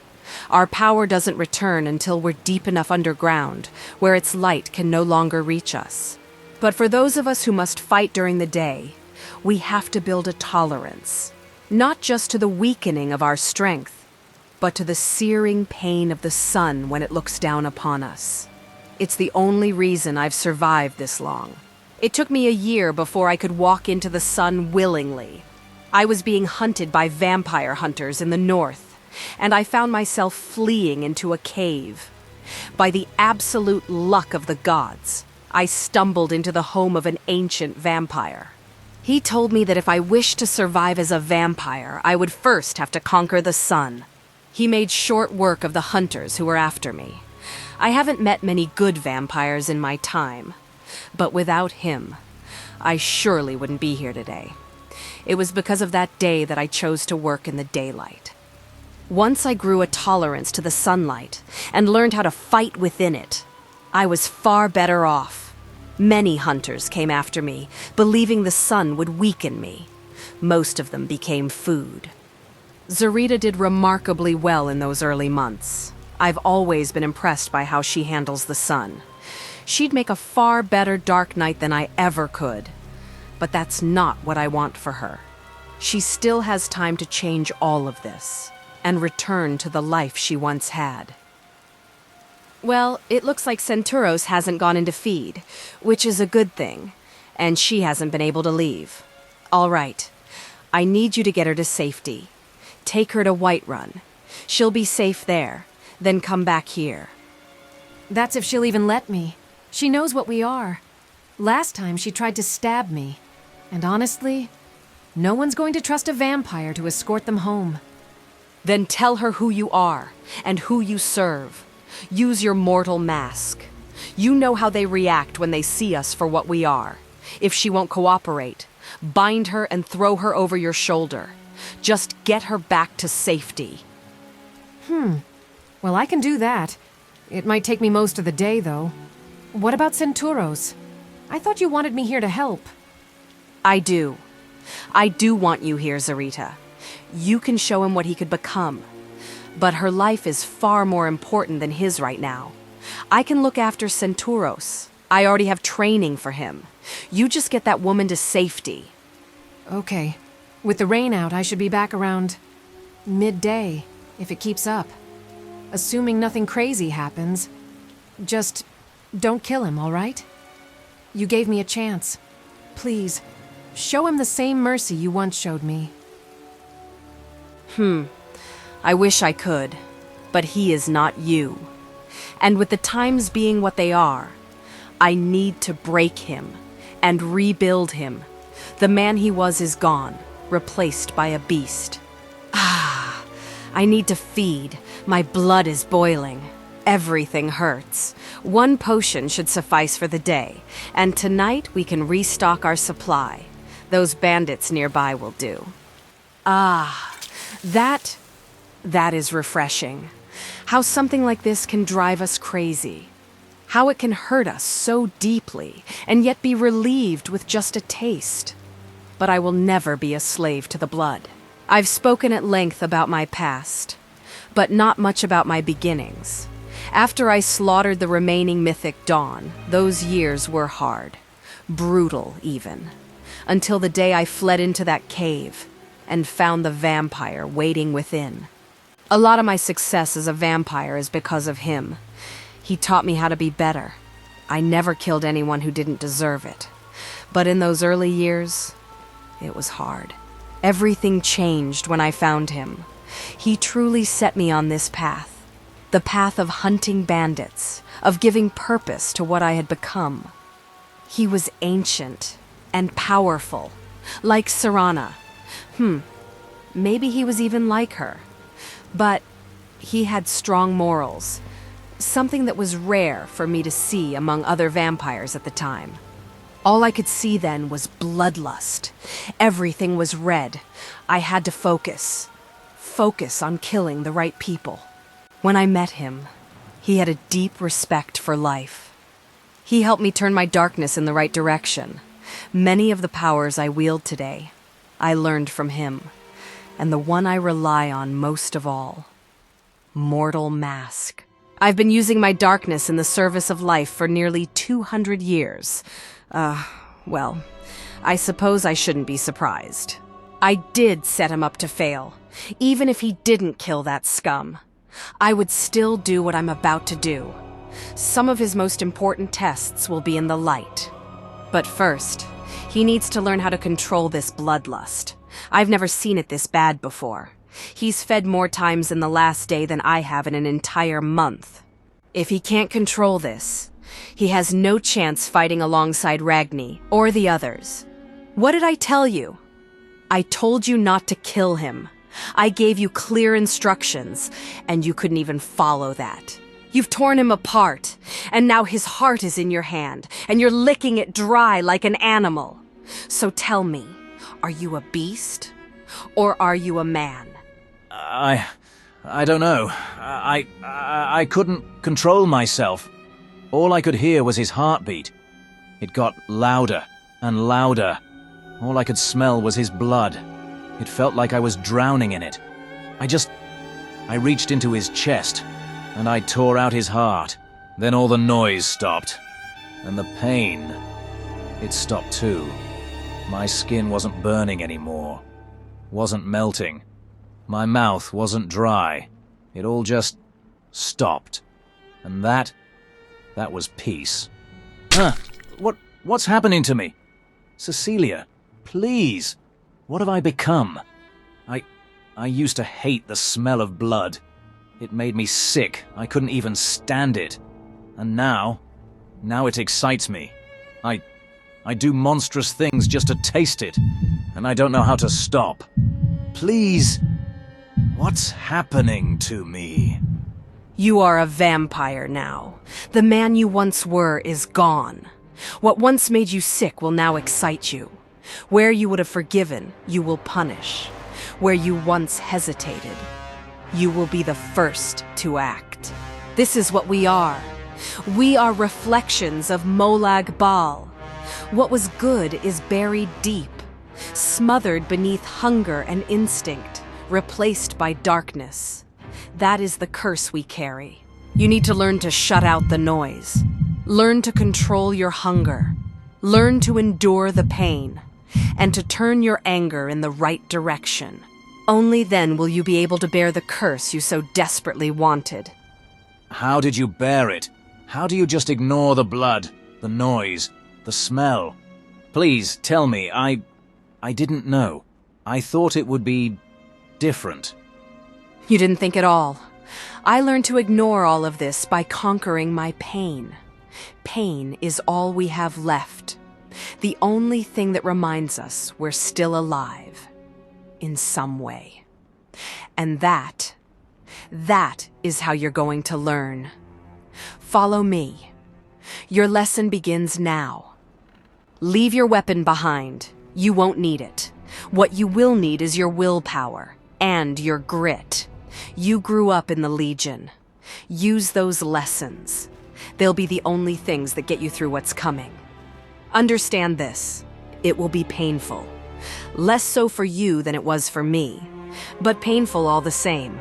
Our power doesn't return until we're deep enough underground, where its light can no longer reach us. But for those of us who must fight during the day, we have to build a tolerance, not just to the weakening of our strength, but to the searing pain of the sun when it looks down upon us. It's the only reason I've survived this long. It took me a year before I could walk into the sun willingly. I was being hunted by vampire hunters in the north, and I found myself fleeing into a cave. By the absolute luck of the gods, I stumbled into the home of an ancient vampire. He told me that if I wished to survive as a vampire, I would first have to conquer the sun. He made short work of the hunters who were after me. I haven't met many good vampires in my time, but without him, I surely wouldn't be here today. It was because of that day that I chose to work in the daylight. Once I grew a tolerance to the sunlight and learned how to fight within it, I was far better off. Many hunters came after me, believing the sun would weaken me. Most of them became food. Zarita did remarkably well in those early months. I've always been impressed by how she handles the sun. She'd make a far better Dark Knight than I ever could. But that's not what I want for her. She still has time to change all of this and return to the life she once had. Well, it looks like Senturos hasn't gone into feed, which is a good thing, and she hasn't been able to leave. All right, I need you to get her to safety. Take her to Whiterun. She'll be safe there, then come back here. That's if she'll even let me. She knows what we are. Last time she tried to stab me. And honestly, no one's going to trust a vampire to escort them home. Then tell her who you are and who you serve. Use your mortal mask. You know how they react when they see us for what we are. If she won't cooperate, bind her and throw her over your shoulder. Just get her back to safety. Well, I can do that. It might take me most of the day, though. What about Senturos? I thought you wanted me here to help. I do. I do want you here, Zarita. You can show him what he could become. But her life is far more important than his right now. I can look after Senturos. I already have training for him. You just get that woman to safety. Okay. With the rain out, I should be back around midday, if it keeps up. Assuming nothing crazy happens. Just don't kill him, all right? You gave me a chance. Please, show him the same mercy you once showed me. I wish I could, but he is not you. And with the times being what they are, I need to break him and rebuild him. The man he was is gone, replaced by a beast. I need to feed. My blood is boiling. Everything hurts. One potion should suffice for the day, and tonight we can restock our supply. Those bandits nearby will do. That is refreshing. How something like this can drive us crazy. How it can hurt us so deeply, and yet be relieved with just a taste. But I will never be a slave to the blood. I've spoken at length about my past, but not much about my beginnings. After I slaughtered the remaining mythic Dawn, those years were hard. Brutal, even. Until the day I fled into that cave and found the vampire waiting within. A lot of my success as a vampire is because of him. He taught me how to be better. I never killed anyone who didn't deserve it. But in those early years, it was hard. Everything changed when I found him. He truly set me on this path. The path of hunting bandits, of giving purpose to what I had become. He was ancient and powerful, like Serana. Maybe he was even like her. But he had strong morals, something that was rare for me to see among other vampires at the time. All I could see then was bloodlust. Everything was red. I had to focus on killing the right people. When I met him, he had a deep respect for life. He helped me turn my darkness in the right direction. Many of the powers I wield today, I learned from him. And the one I rely on most of all, Mortal Mask. I've been using my darkness in the service of life for nearly 200 years. Well, I suppose I shouldn't be surprised. I did set him up to fail. Even if he didn't kill that scum, I would still do what I'm about to do. Some of his most important tests will be in the light. But first, he needs to learn how to control this bloodlust. I've never seen it this bad before. He's fed more times in the last day than I have in an entire month. If he can't control this, he has no chance fighting alongside Ragni or the others. What did I tell you? I told you not to kill him. I gave you clear instructions, and you couldn't even follow that. You've torn him apart, and now his heart is in your hand, and you're licking it dry like an animal. So tell me, are you a beast, or are you a man? I don't know. I couldn't control myself. All I could hear was his heartbeat. It got louder and louder. All I could smell was his blood. It felt like I was drowning in it. I reached into his chest, and I tore out his heart. Then all the noise stopped. And the pain, it stopped too. My skin wasn't burning anymore. Wasn't melting. My mouth wasn't dry. It all just stopped. And that was peace. What's happening to me? Cecilia, please. What have I become? I used to hate the smell of blood. It made me sick. I couldn't even stand it. And now it excites me. I do monstrous things just to taste it, and I don't know how to stop. Please, what's happening to me? You are a vampire now. The man you once were is gone. What once made you sick will now excite you. Where you would have forgiven, you will punish. Where you once hesitated, you will be the first to act. This is what we are. We are reflections of Molag Bal. What was good is buried deep, smothered beneath hunger and instinct, replaced by darkness. That is the curse we carry. You need to learn to shut out the noise. Learn to control your hunger. Learn to endure the pain. And to turn your anger in the right direction. Only then will you be able to bear the curse you so desperately wanted. How did you bear it? How do you just ignore the blood, the noise, the smell? Please, tell me, I didn't know. I thought it would be different. You didn't think at all. I learned to ignore all of this by conquering my pain. Pain is all we have left. The only thing that reminds us we're still alive. In some way. And that is how you're going to learn. Follow me. Your lesson begins now. Leave your weapon behind. You won't need it. What you will need is your willpower and your grit. You grew up in the Legion. Use those lessons. They'll be the only things that get you through what's coming. Understand this. It will be painful. Less so for you than it was for me, but painful all the same.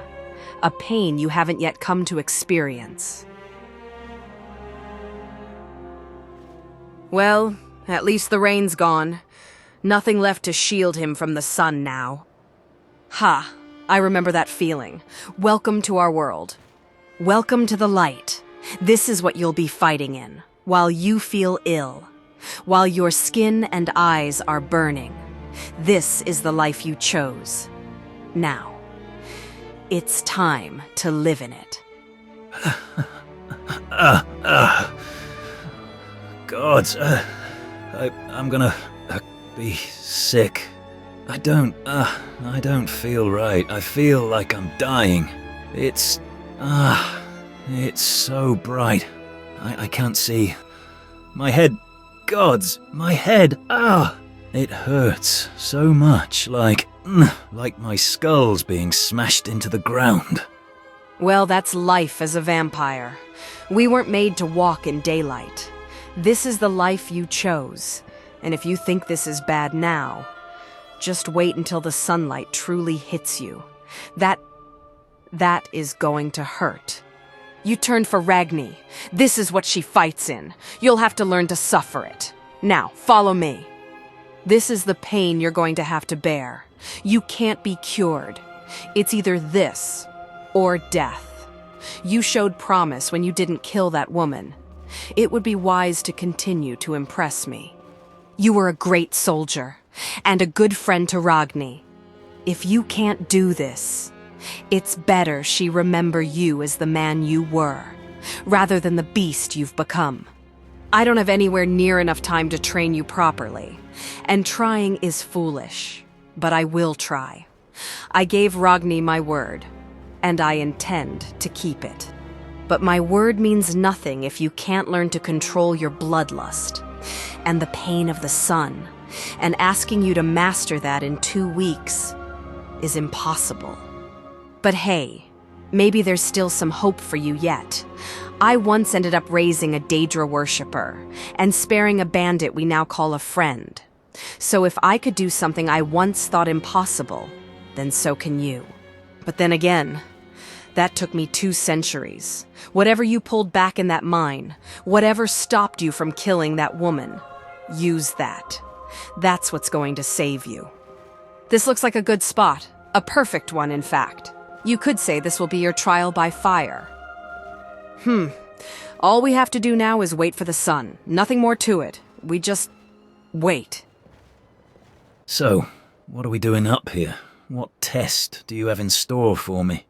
A pain you haven't yet come to experience. Well, at least the rain's gone. Nothing left to shield him from the sun now. Ha, I remember that feeling. Welcome to our world. Welcome to the light. This is what you'll be fighting in, while you feel ill, while your skin and eyes are burning. This is the life you chose. Now, it's time to live in it. Gods, I'm gonna be sick. I don't feel right. I feel like I'm dying. It's so bright. I can't see. My head, gods, my head, it hurts so much, like my skull's being smashed into the ground. Well, that's life as a vampire. We weren't made to walk in daylight. This is the life you chose. And if you think this is bad now, just wait until the sunlight truly hits you. That is going to hurt. You turned for Ragni. This is what she fights in. You'll have to learn to suffer it. Now, follow me. This is the pain you're going to have to bear. You can't be cured. It's either this or death. You showed promise when you didn't kill that woman. It would be wise to continue to impress me. You were a great soldier and a good friend to Ragni. If you can't do this, it's better she remember you as the man you were, rather than the beast you've become. I don't have anywhere near enough time to train you properly, and trying is foolish, but I will try. I gave Ragni my word, and I intend to keep it. But my word means nothing if you can't learn to control your bloodlust and the pain of the sun, and asking you to master that in 2 weeks is impossible. But hey, maybe there's still some hope for you yet. I once ended up raising a Daedra worshipper and sparing a bandit we now call a friend. So if I could do something I once thought impossible, then so can you. But then again, that took me 2 centuries. Whatever you pulled back in that mine, whatever stopped you from killing that woman, use that. That's what's going to save you. This looks like a good spot. A perfect one, in fact. You could say this will be your trial by fire. All we have to do now is wait for the sun. Nothing more to it. We just wait. So, what are we doing up here? What test do you have in store for me?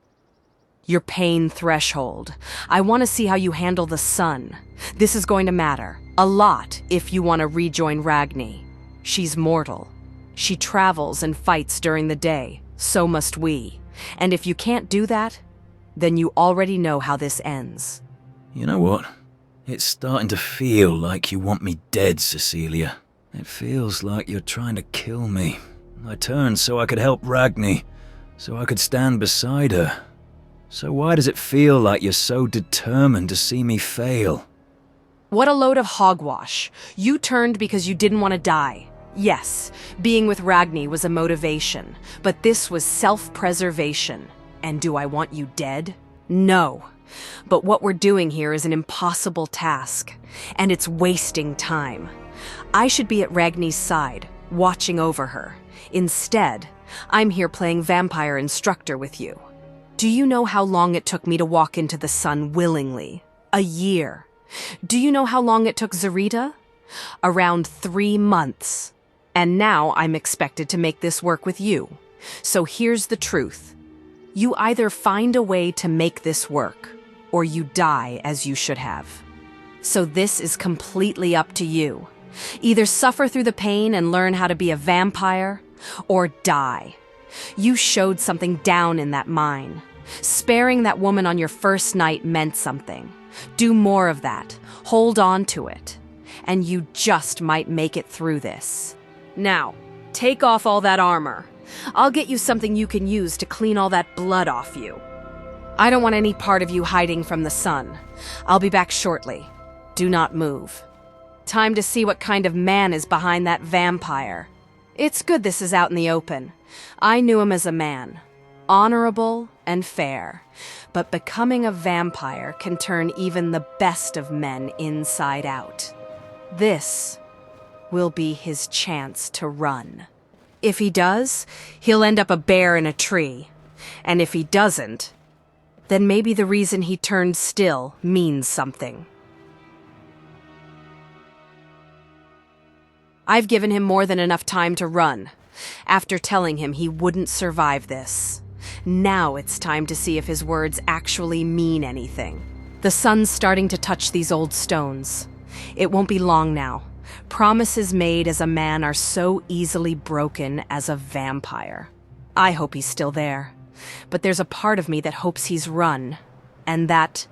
Your pain threshold. I want to see how you handle the sun. This is going to matter. A lot if you want to rejoin Ragni. She's mortal. She travels and fights during the day. So must we. And if you can't do that, then you already know how this ends. You know what? It's starting to feel like you want me dead, Cecilia. It feels like you're trying to kill me. I turned so I could help Ragni, so I could stand beside her. So why does it feel like you're so determined to see me fail? What a load of hogwash. You turned because you didn't want to die. Yes, being with Ragni was a motivation, but this was self-preservation. And do I want you dead? No. But what we're doing here is an impossible task, and it's wasting time. I should be at Ragni's side, watching over her. Instead, I'm here playing vampire instructor with you. Do you know how long it took me to walk into the sun willingly? A year. Do you know how long it took Zarita? Around 3 months. And now I'm expected to make this work with you. So here's the truth. You either find a way to make this work, or you die as you should have. So this is completely up to you. Either suffer through the pain and learn how to be a vampire, or die. You showed something down in that mine. Sparing that woman on your first night meant something. Do more of that. Hold on to it. And you just might make it through this. Now, take off all that armor. I'll get you something you can use to clean all that blood off you. I don't want any part of you hiding from the sun. I'll be back shortly. Do not move. Time to see what kind of man is behind that vampire. It's good this is out in the open. I knew him as a man. Honorable and fair. But becoming a vampire can turn even the best of men inside out. This will be his chance to run. If he does, he'll end up a bear in a tree. And if he doesn't, then maybe the reason he turned still means something. I've given him more than enough time to run, after telling him he wouldn't survive this. Now it's time to see if his words actually mean anything. The sun's starting to touch these old stones. It won't be long now. Promises made as a man are so easily broken as a vampire. I hope he's still there. But there's a part of me that hopes he's run. And that's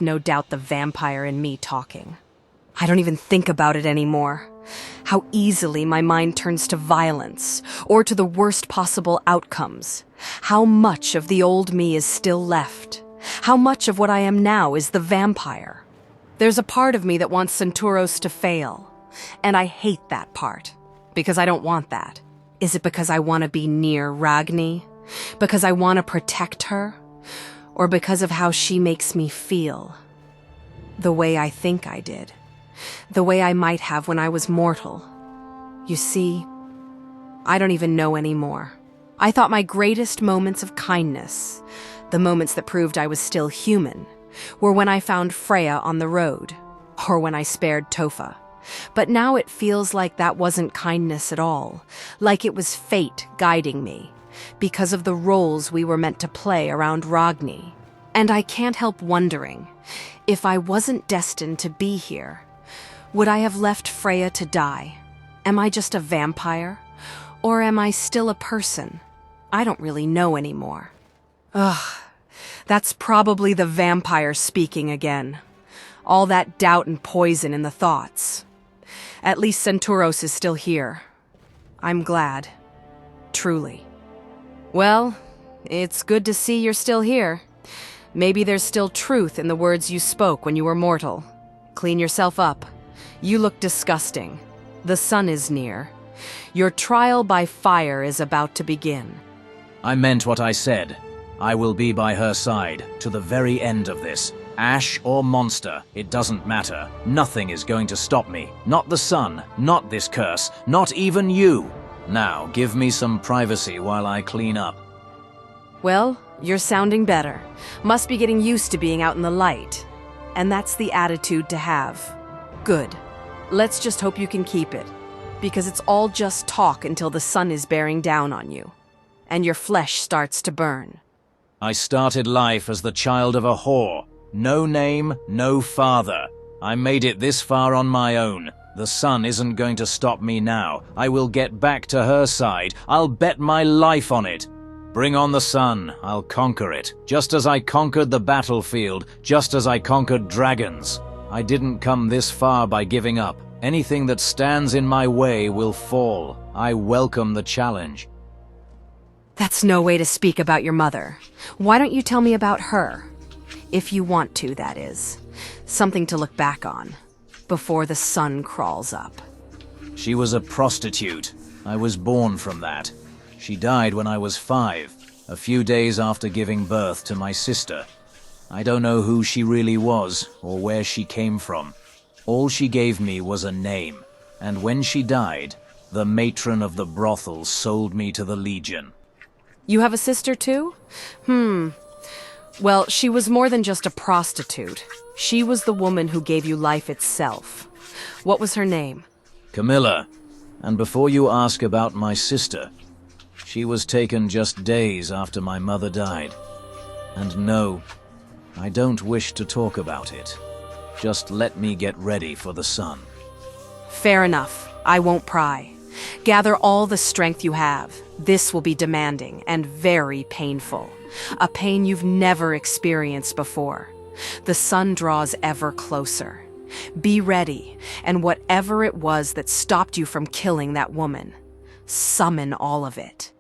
no doubt the vampire in me talking. I don't even think about it anymore. How easily my mind turns to violence, or to the worst possible outcomes. How much of the old me is still left. How much of what I am now is the vampire. There's a part of me that wants Senturos to fail. And I hate that part. Because I don't want that. Is it because I want to be near Ragni? Because I want to protect her? Or because of how she makes me feel? The way I think I did. The way I might have when I was mortal. You see, I don't even know anymore. I thought my greatest moments of kindness, the moments that proved I was still human, were when I found Freya on the road, or when I spared Tofa. But now it feels like that wasn't kindness at all, like it was fate guiding me, because of the roles we were meant to play around Ragni. And I can't help wondering, if I wasn't destined to be here, would I have left Freya to die? Am I just a vampire? Or am I still a person? I don't really know anymore. Ugh, that's probably the vampire speaking again. All that doubt and poison in the thoughts. At least Senturos is still here. I'm glad. Truly. Well, it's good to see you're still here. Maybe there's still truth in the words you spoke when you were mortal. Clean yourself up. You look disgusting. The sun is near. Your trial by fire is about to begin. I meant what I said. I will be by her side, to the very end of this. Ash or monster, it doesn't matter. Nothing is going to stop me. Not the sun, not this curse, not even you. Now, give me some privacy while I clean up. Well, you're sounding better. Must be getting used to being out in the light. And that's the attitude to have. Good. Let's just hope you can keep it. Because it's all just talk until the sun is bearing down on you. And your flesh starts to burn. I started life as the child of a whore. No name, no father. I made it this far on my own. The sun isn't going to stop me now. I will get back to her side. I'll bet my life on it. Bring on the sun. I'll conquer it. Just as I conquered the battlefield, just as I conquered dragons. I didn't come this far by giving up. Anything that stands in my way will fall. I welcome the challenge. That's no way to speak about your mother. Why don't you tell me about her? If you want to, that is. Something to look back on. Before the sun crawls up. She was a prostitute. I was born from that. She died when I was 5, a few days after giving birth to my sister. I don't know who she really was, or where she came from. All she gave me was a name, and when she died, The matron of the brothel sold me to the Legion. You have a sister too? Well, she was more than just a prostitute. She was the woman who gave you life itself. What was her name? Camilla. And before you ask about my sister, she was taken just days after my mother died. And no, I don't wish to talk about it. Just let me get ready for the sun. Fair enough. I won't pry. Gather all the strength you have. This will be demanding and very painful. A pain you've never experienced before. The sun draws ever closer. Be ready, and whatever it was that stopped you from killing that woman, summon all of it.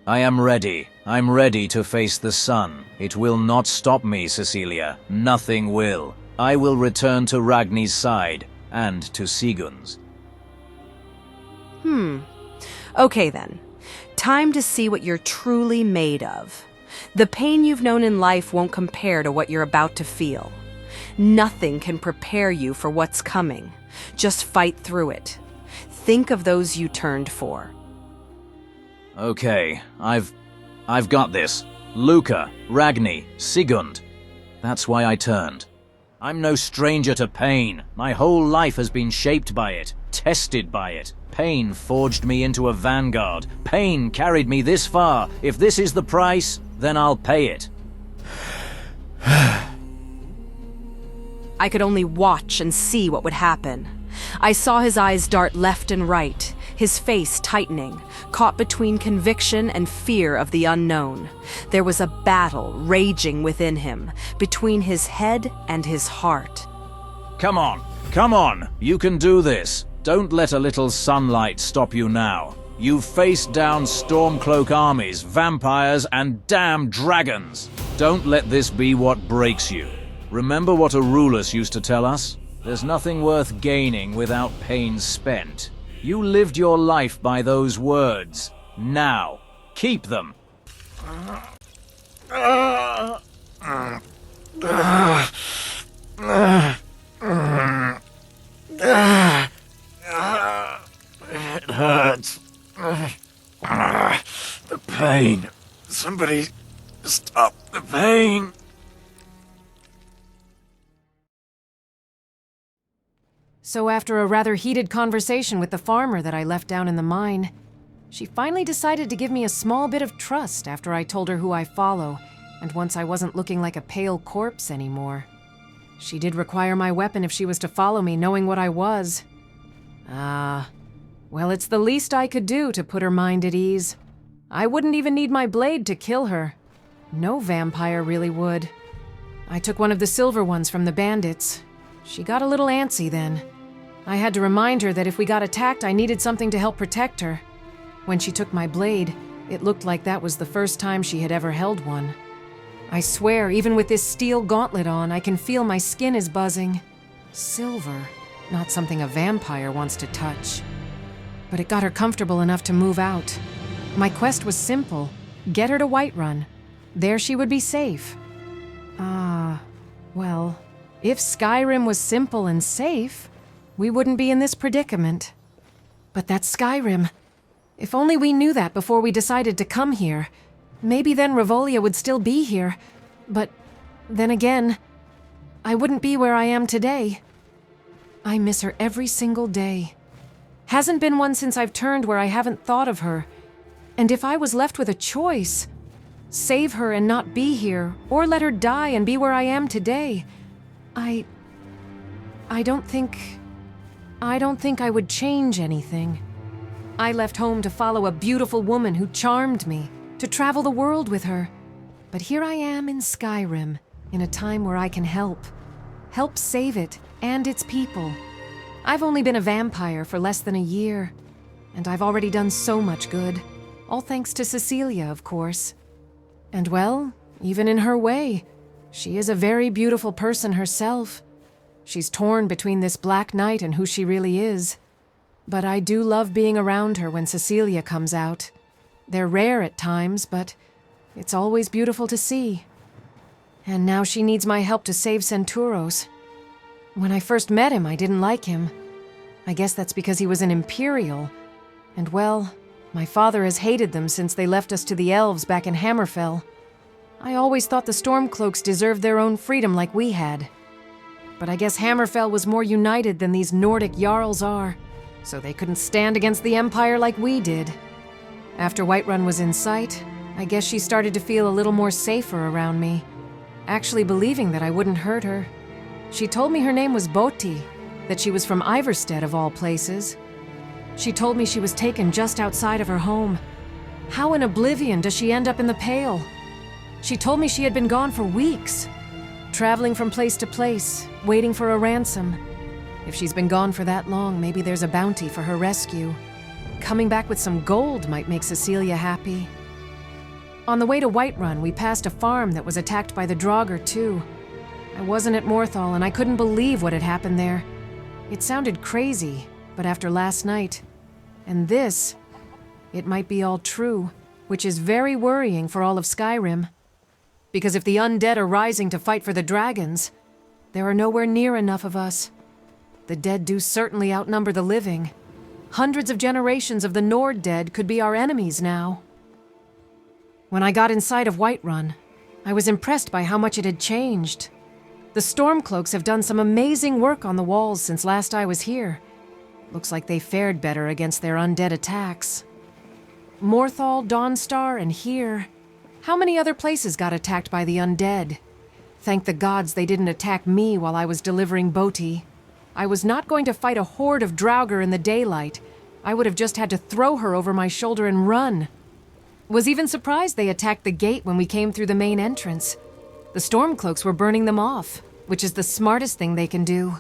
I am ready. I'm ready to face the sun. It will not stop me, Cecilia. Nothing will. I will return to Ragni's side, and to Sigund's. Okay then. Time to see what you're truly made of. The pain you've known in life won't compare to what you're about to feel. Nothing can prepare you for what's coming. Just fight through it. Think of those you turned for. Okay, I've got this. Luca, Ragni, Sigund. That's why I turned. I'm no stranger to pain. My whole life has been shaped by it, tested by it. Pain forged me into a vanguard. Pain carried me this far. If this is the price, then I'll pay it. I could only watch and see what would happen. I saw his eyes dart left and right, his face tightening, caught between conviction and fear of the unknown. There was a battle raging within him, between his head and his heart. Come on, come on, you can do this. Don't let a little sunlight stop you now. You've faced down Stormcloak armies, vampires, and damn dragons. Don't let this be what breaks you. Remember what Arulus used to tell us? There's nothing worth gaining without pain spent. You lived your life by those words. Now, keep them. It hurts. The pain. Somebody stop the pain. So after a rather heated conversation with the farmer that I left down in the mine, she finally decided to give me a small bit of trust after I told her who I follow, and once I wasn't looking like a pale corpse anymore. She did require my weapon if she was to follow me, knowing what I was. Well, it's the least I could do to put her mind at ease. I wouldn't even need my blade to kill her. No vampire really would. I took one of the silver ones from the bandits. She got a little antsy then. I had to remind her that if we got attacked, I needed something to help protect her. When she took my blade, it looked like that was the first time she had ever held one. I swear, even with this steel gauntlet on, I can feel my skin is buzzing. Silver, not something a vampire wants to touch. But it got her comfortable enough to move out. My quest was simple. Get her to Whiterun. There she would be safe. Well, if Skyrim was simple and safe, we wouldn't be in this predicament. But that's Skyrim. If only we knew that before we decided to come here. Maybe then Revolia would still be here. But then again, I wouldn't be where I am today. I miss her every single day. Hasn't been one since I've turned where I haven't thought of her. And if I was left with a choice, save her and not be here, or let her die and be where I am today, I don't think I would change anything. I left home to follow a beautiful woman who charmed me, to travel the world with her. But here I am in Skyrim, in a time where I can help save it and its people. I've only been a vampire for less than a year, and I've already done so much good, all thanks to Cecilia, of course. And well, even in her way, she is a very beautiful person herself. She's torn between this Black Knight and who she really is. But I do love being around her when Cecilia comes out. They're rare at times, but it's always beautiful to see. And now she needs my help to save Senturos. When I first met him, I didn't like him. I guess that's because he was an Imperial, And well, my father has hated them since they left us to the elves back in Hammerfell. I always thought the Stormcloaks deserved their own freedom like we had. But I guess Hammerfell was more united than these Nordic Jarls are, so they couldn't stand against the Empire like we did. After Whiterun was in sight, I guess she started to feel a little more safer around me, actually believing that I wouldn't hurt her. She told me her name was Boti, that she was from Iverstead of all places. She told me she was taken just outside of her home. How in oblivion does she end up in the Pale? She told me she had been gone for weeks, traveling from place to place, waiting for a ransom. If she's been gone for that long, maybe there's a bounty for her rescue. Coming back with some gold might make Cecilia happy. On the way to Whiterun, we passed a farm that was attacked by the Draugr too. I wasn't at Morthal and I couldn't believe what had happened there. It sounded crazy, but after last night, and this, it might be all true, which is very worrying for all of Skyrim. Because if the undead are rising to fight for the dragons, there are nowhere near enough of us. The dead do certainly outnumber the living. Hundreds of generations of the Nord dead could be our enemies now. When I got inside of Whiterun, I was impressed by how much it had changed. The Stormcloaks have done some amazing work on the walls since last I was here. Looks like they fared better against their undead attacks. Morthal, Dawnstar, and here. How many other places got attacked by the undead? Thank the gods they didn't attack me while I was delivering Boti. I was not going to fight a horde of Draugr in the daylight. I would have just had to throw her over my shoulder and run. Was even surprised they attacked the gate when we came through the main entrance. The Stormcloaks were burning them off, which is the smartest thing they can do.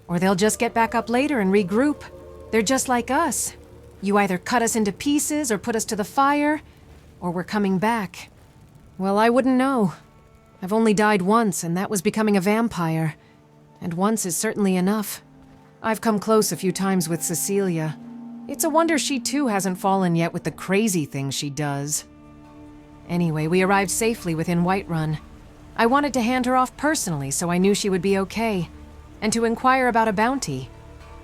Or they'll just get back up later and regroup. They're just like us. You either cut us into pieces or put us to the fire, or we're coming back. Well, I wouldn't know. I've only died once, and that was becoming a vampire. And once is certainly enough. I've come close a few times with Cecilia. It's a wonder she too hasn't fallen yet with the crazy things she does. Anyway, we arrived safely within Whiterun. I wanted to hand her off personally so I knew she would be okay, and to inquire about a bounty.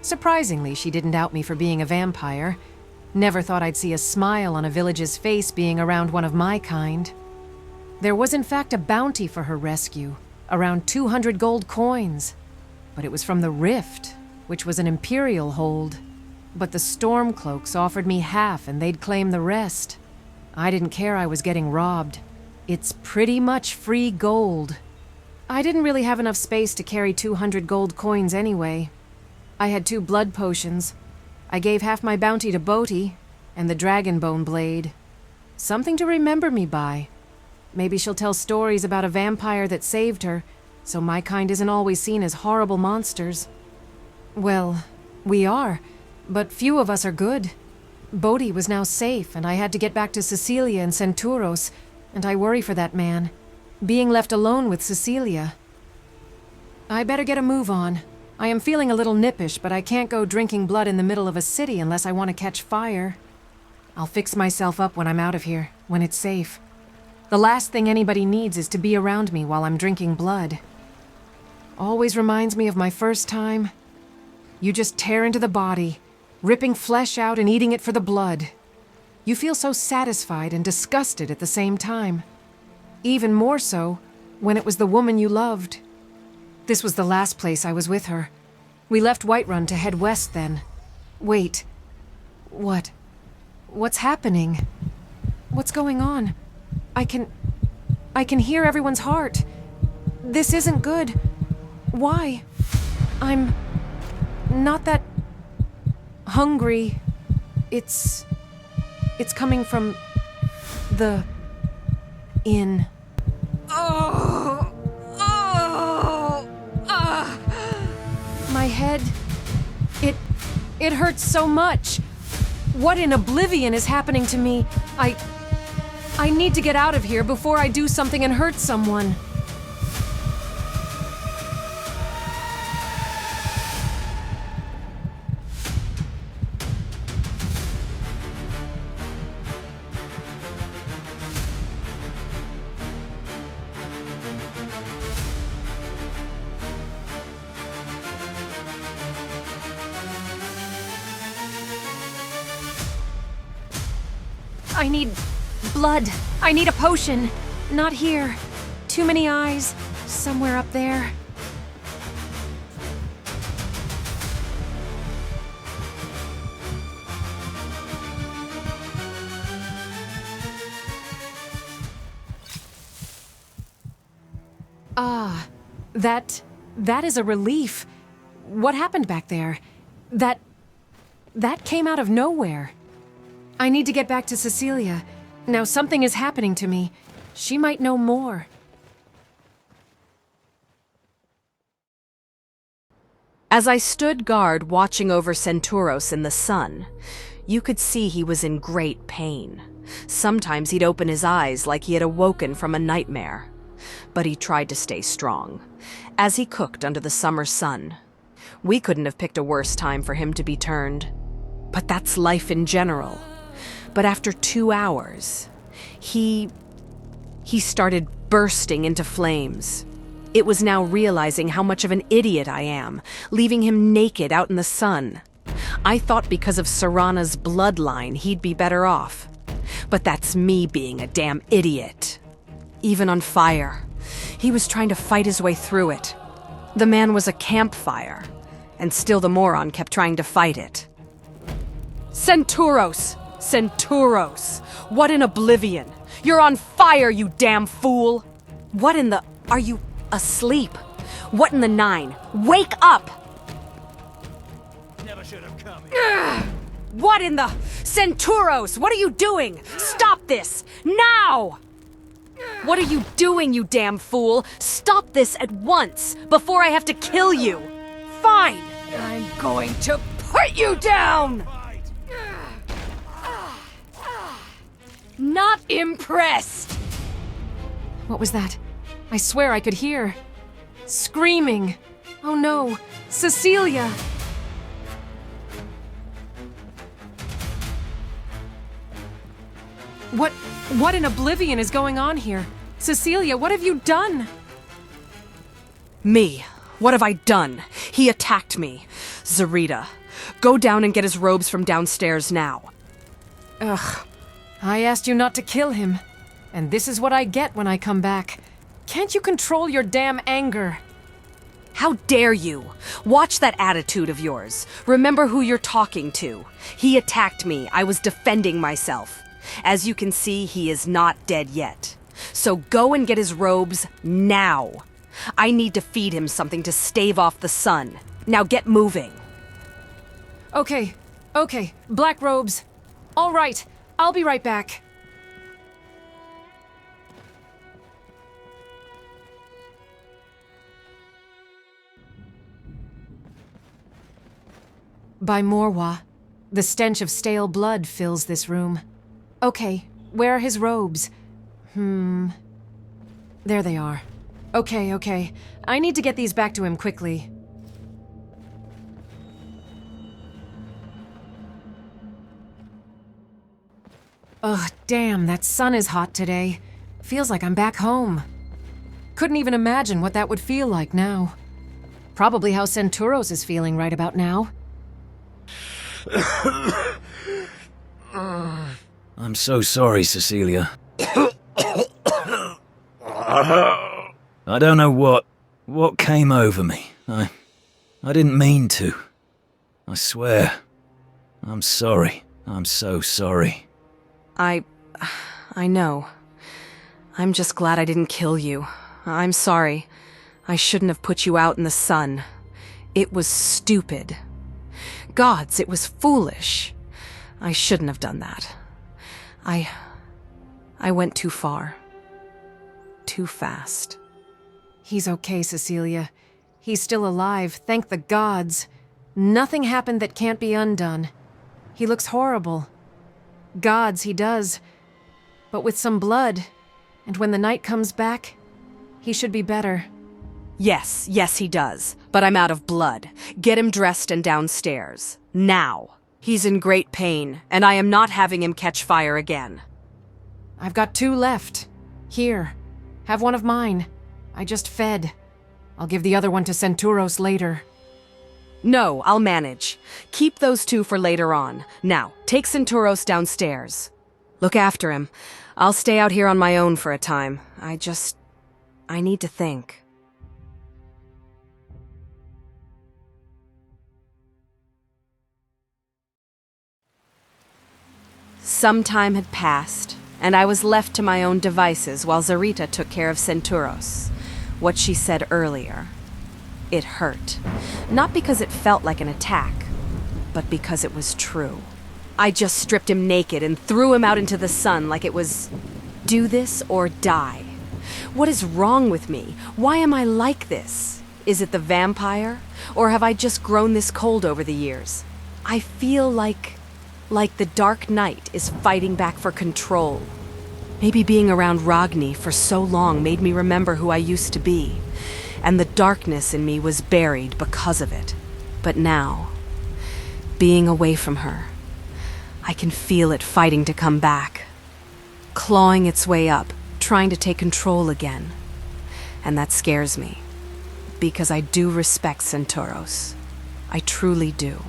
Surprisingly, she didn't out me for being a vampire. Never thought I'd see a smile on a village's face being around one of my kind. There was in fact a bounty for her rescue, around 200 gold coins. But it was from the Rift, which was an Imperial hold. But the Stormcloaks offered me half and they'd claim the rest. I didn't care I was getting robbed. It's pretty much free gold. I didn't really have enough space to carry 200 gold coins anyway. I had 2 blood potions. I gave half my bounty to Boti, and the Dragonbone blade. Something to remember me by. Maybe she'll tell stories about a vampire that saved her, so my kind isn't always seen as horrible monsters. Well, we are, but few of us are good. Boti was now safe, and I had to get back to Cecilia and Senturos, and I worry for that man. Being left alone with Cecilia. I better get a move on. I am feeling a little nippish, but I can't go drinking blood in the middle of a city unless I want to catch fire. I'll fix myself up when I'm out of here, when it's safe. The last thing anybody needs is to be around me while I'm drinking blood. Always reminds me of my first time. You just tear into the body, ripping flesh out and eating it for the blood. You feel so satisfied and disgusted at the same time. Even more so when it was the woman you loved. This was the last place I was with her. We left Whiterun to head west then. Wait. What? What's happening? What's going on? I can hear everyone's heart. This isn't good. Why? I'm not that hungry. It's coming from the inn. My head, it hurts so much. What in oblivion is happening to me? I need to get out of here before I do something and hurt someone. I need blood. I need a potion. Not here. Too many eyes. Somewhere up there. Ah, that is a relief. What happened back there? That came out of nowhere. I need to get back to Cecilia. Now something is happening to me. She might know more. As I stood guard watching over Senturos in the sun, you could see he was in great pain. Sometimes he'd open his eyes like he had awoken from a nightmare. But he tried to stay strong, as he cooked under the summer sun. We couldn't have picked a worse time for him to be turned. But that's life in general. But after 2 hours, he started bursting into flames. It was now realizing how much of an idiot I am, leaving him naked out in the sun. I thought because of Serana's bloodline, he'd be better off. But that's me being a damn idiot. Even on fire, he was trying to fight his way through it. The man was a campfire, and still the moron kept trying to fight it. Senturos! Senturos! What in oblivion? You're on fire, you damn fool! What in the... Are you asleep? What in the nine? Wake up! Never should have come here. What in the... Senturos! What are you doing? Stop this! Now! What are you doing, you damn fool? Stop this at once, before I have to kill you! Fine! I'm going to put you down! Not impressed! What was that? I swear I could hear. Screaming. Oh no, Cecilia! What in oblivion is going on here? Cecilia, what have you done? Me? What have I done? He attacked me. Zarita, go down and get his robes from downstairs now. Ugh. I asked you not to kill him. And this is what I get when I come back. Can't you control your damn anger? How dare you? Watch that attitude of yours. Remember who you're talking to. He attacked me. I was defending myself. As you can see, he is not dead yet. So go and get his robes now. I need to feed him something to stave off the sun. Now get moving. Okay. Black robes. All right, I'll be right back. By Morwa, the stench of stale blood fills this room. Okay, where are his robes? There they are. Okay. I need to get these back to him quickly. Ugh, damn, that sun is hot today. Feels like I'm back home. Couldn't even imagine what that would feel like now. Probably how Senturos is feeling right about now. I'm so sorry, Cecilia. I don't know what came over me. I didn't mean to. I swear. I'm sorry. I'm so sorry. I know. I'm just glad I didn't kill you. I'm sorry. I shouldn't have put you out in the sun. It was stupid. Gods, it was foolish. I shouldn't have done that. I went too far. Too fast. He's okay, Cecilia. He's still alive, thank the gods. Nothing happened that can't be undone. He looks horrible. Gods, he does. But with some blood, and when the night comes back, he should be better. Yes, he does. But I'm out of blood. Get him dressed and downstairs. Now. He's in great pain, and I am not having him catch fire again. I've got 2 left. Here. Have one of mine. I just fed. I'll give the other one to Senturos later. No, I'll manage. Keep those 2 for later on. Now, take Senturos downstairs. Look after him. I'll stay out here on my own for a time. I need to think. Some time had passed, and I was left to my own devices while Zarita took care of Senturos. What she said earlier. It hurt. Not because it felt like an attack, but because it was true. I just stripped him naked and threw him out into the sun like it was do this or die. What is wrong with me? Why am I like this? Is it the vampire? Or have I just grown this cold over the years? I feel like the Dark Knight is fighting back for control. Maybe being around Ragni for so long made me remember who I used to be, and the darkness in me was buried because of it. But now, being away from her, I can feel it fighting to come back, clawing its way up, trying to take control again. And that scares me, because I do respect Senturos. I truly do.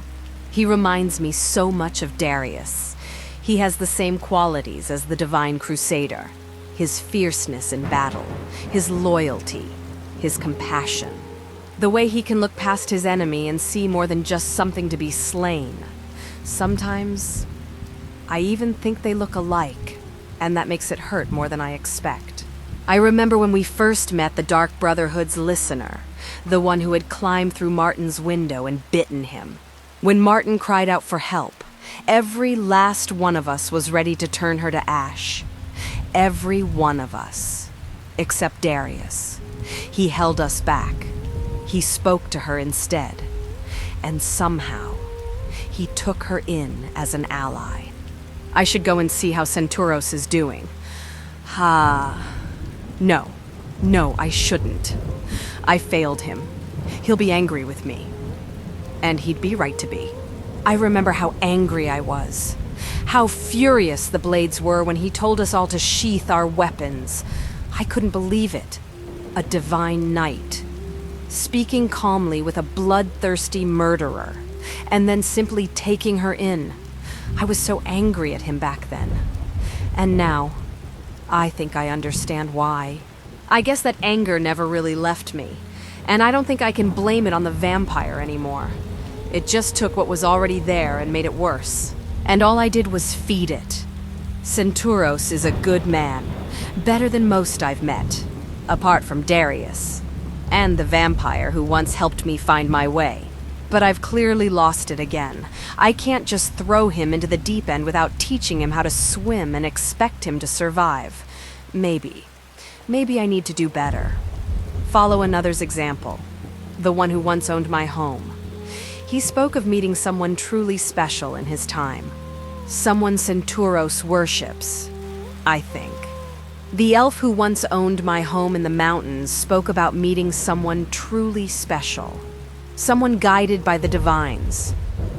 He reminds me so much of Darius. He has the same qualities as the Divine Crusader. His fierceness in battle, his loyalty, his compassion. The way he can look past his enemy and see more than just something to be slain. Sometimes, I even think they look alike, and that makes it hurt more than I expect. I remember when we first met the Dark Brotherhood's listener, the one who had climbed through Martin's window and bitten him. When Martin cried out for help, every last one of us was ready to turn her to ash. Every one of us. Except Darius. He held us back. He spoke to her instead. And somehow, he took her in as an ally. I should go and see how Senturos is doing. No, I shouldn't. I failed him. He'll be angry with me. And he'd be right to be. I remember how angry I was. How furious the Blades were when he told us all to sheath our weapons. I couldn't believe it. A divine knight. Speaking calmly with a bloodthirsty murderer. And then simply taking her in. I was so angry at him back then. And now, I think I understand why. I guess that anger never really left me. And I don't think I can blame it on the vampire anymore. It just took what was already there and made it worse. And all I did was feed it. Senturos is a good man. Better than most I've met. Apart from Darius. And the vampire who once helped me find my way. But I've clearly lost it again. I can't just throw him into the deep end without teaching him how to swim and expect him to survive. Maybe I need to do better. Follow another's example. The one who once owned my home. He spoke of meeting someone truly special in his time. Someone Senturos worships, I think. The elf who once owned my home in the mountains spoke about meeting someone truly special. Someone guided by the divines.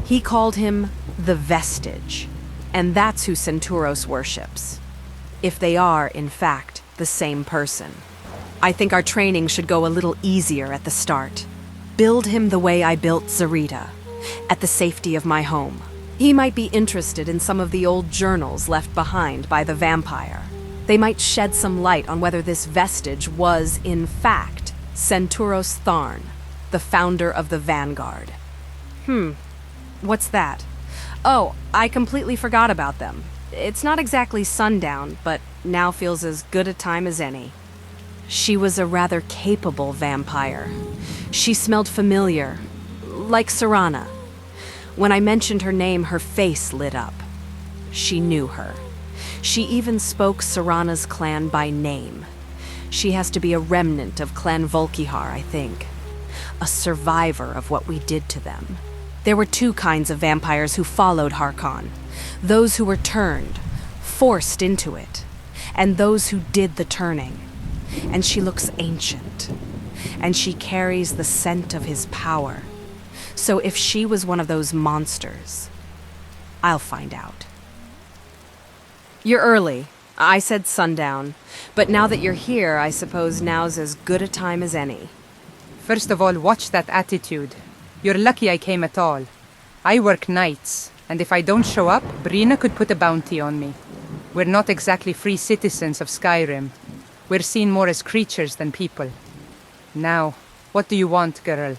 He called him the Vestige, and that's who Senturos worships. If they are, in fact, the same person. I think our training should go a little easier at the start. Build him the way I built Zarita, at the safety of my home. He might be interested in some of the old journals left behind by the vampire. They might shed some light on whether this vestige was, in fact, Senturos Tharn, the founder of the Vanguard. What's that? Oh, I completely forgot about them. It's not exactly sundown, but now feels as good a time as any. She was a rather capable vampire. She smelled familiar, like Serana. When I mentioned her name, her face lit up. She knew her. She even spoke Serana's clan by name. She has to be a remnant of Clan Volkihar, I think. A survivor of what we did to them. There were two kinds of vampires who followed Harkon. Those who were turned, forced into it, and those who did the turning. And she looks ancient, and she carries the scent of his power. So if she was one of those monsters, I'll find out. You're early. I said sundown. But now that you're here, I suppose now's as good a time as any. First of all, watch that attitude. You're lucky I came at all. I work nights, and if I don't show up, Brianna could put a bounty on me. We're not exactly free citizens of Skyrim. We're seen more as creatures than people. Now, what do you want, girl?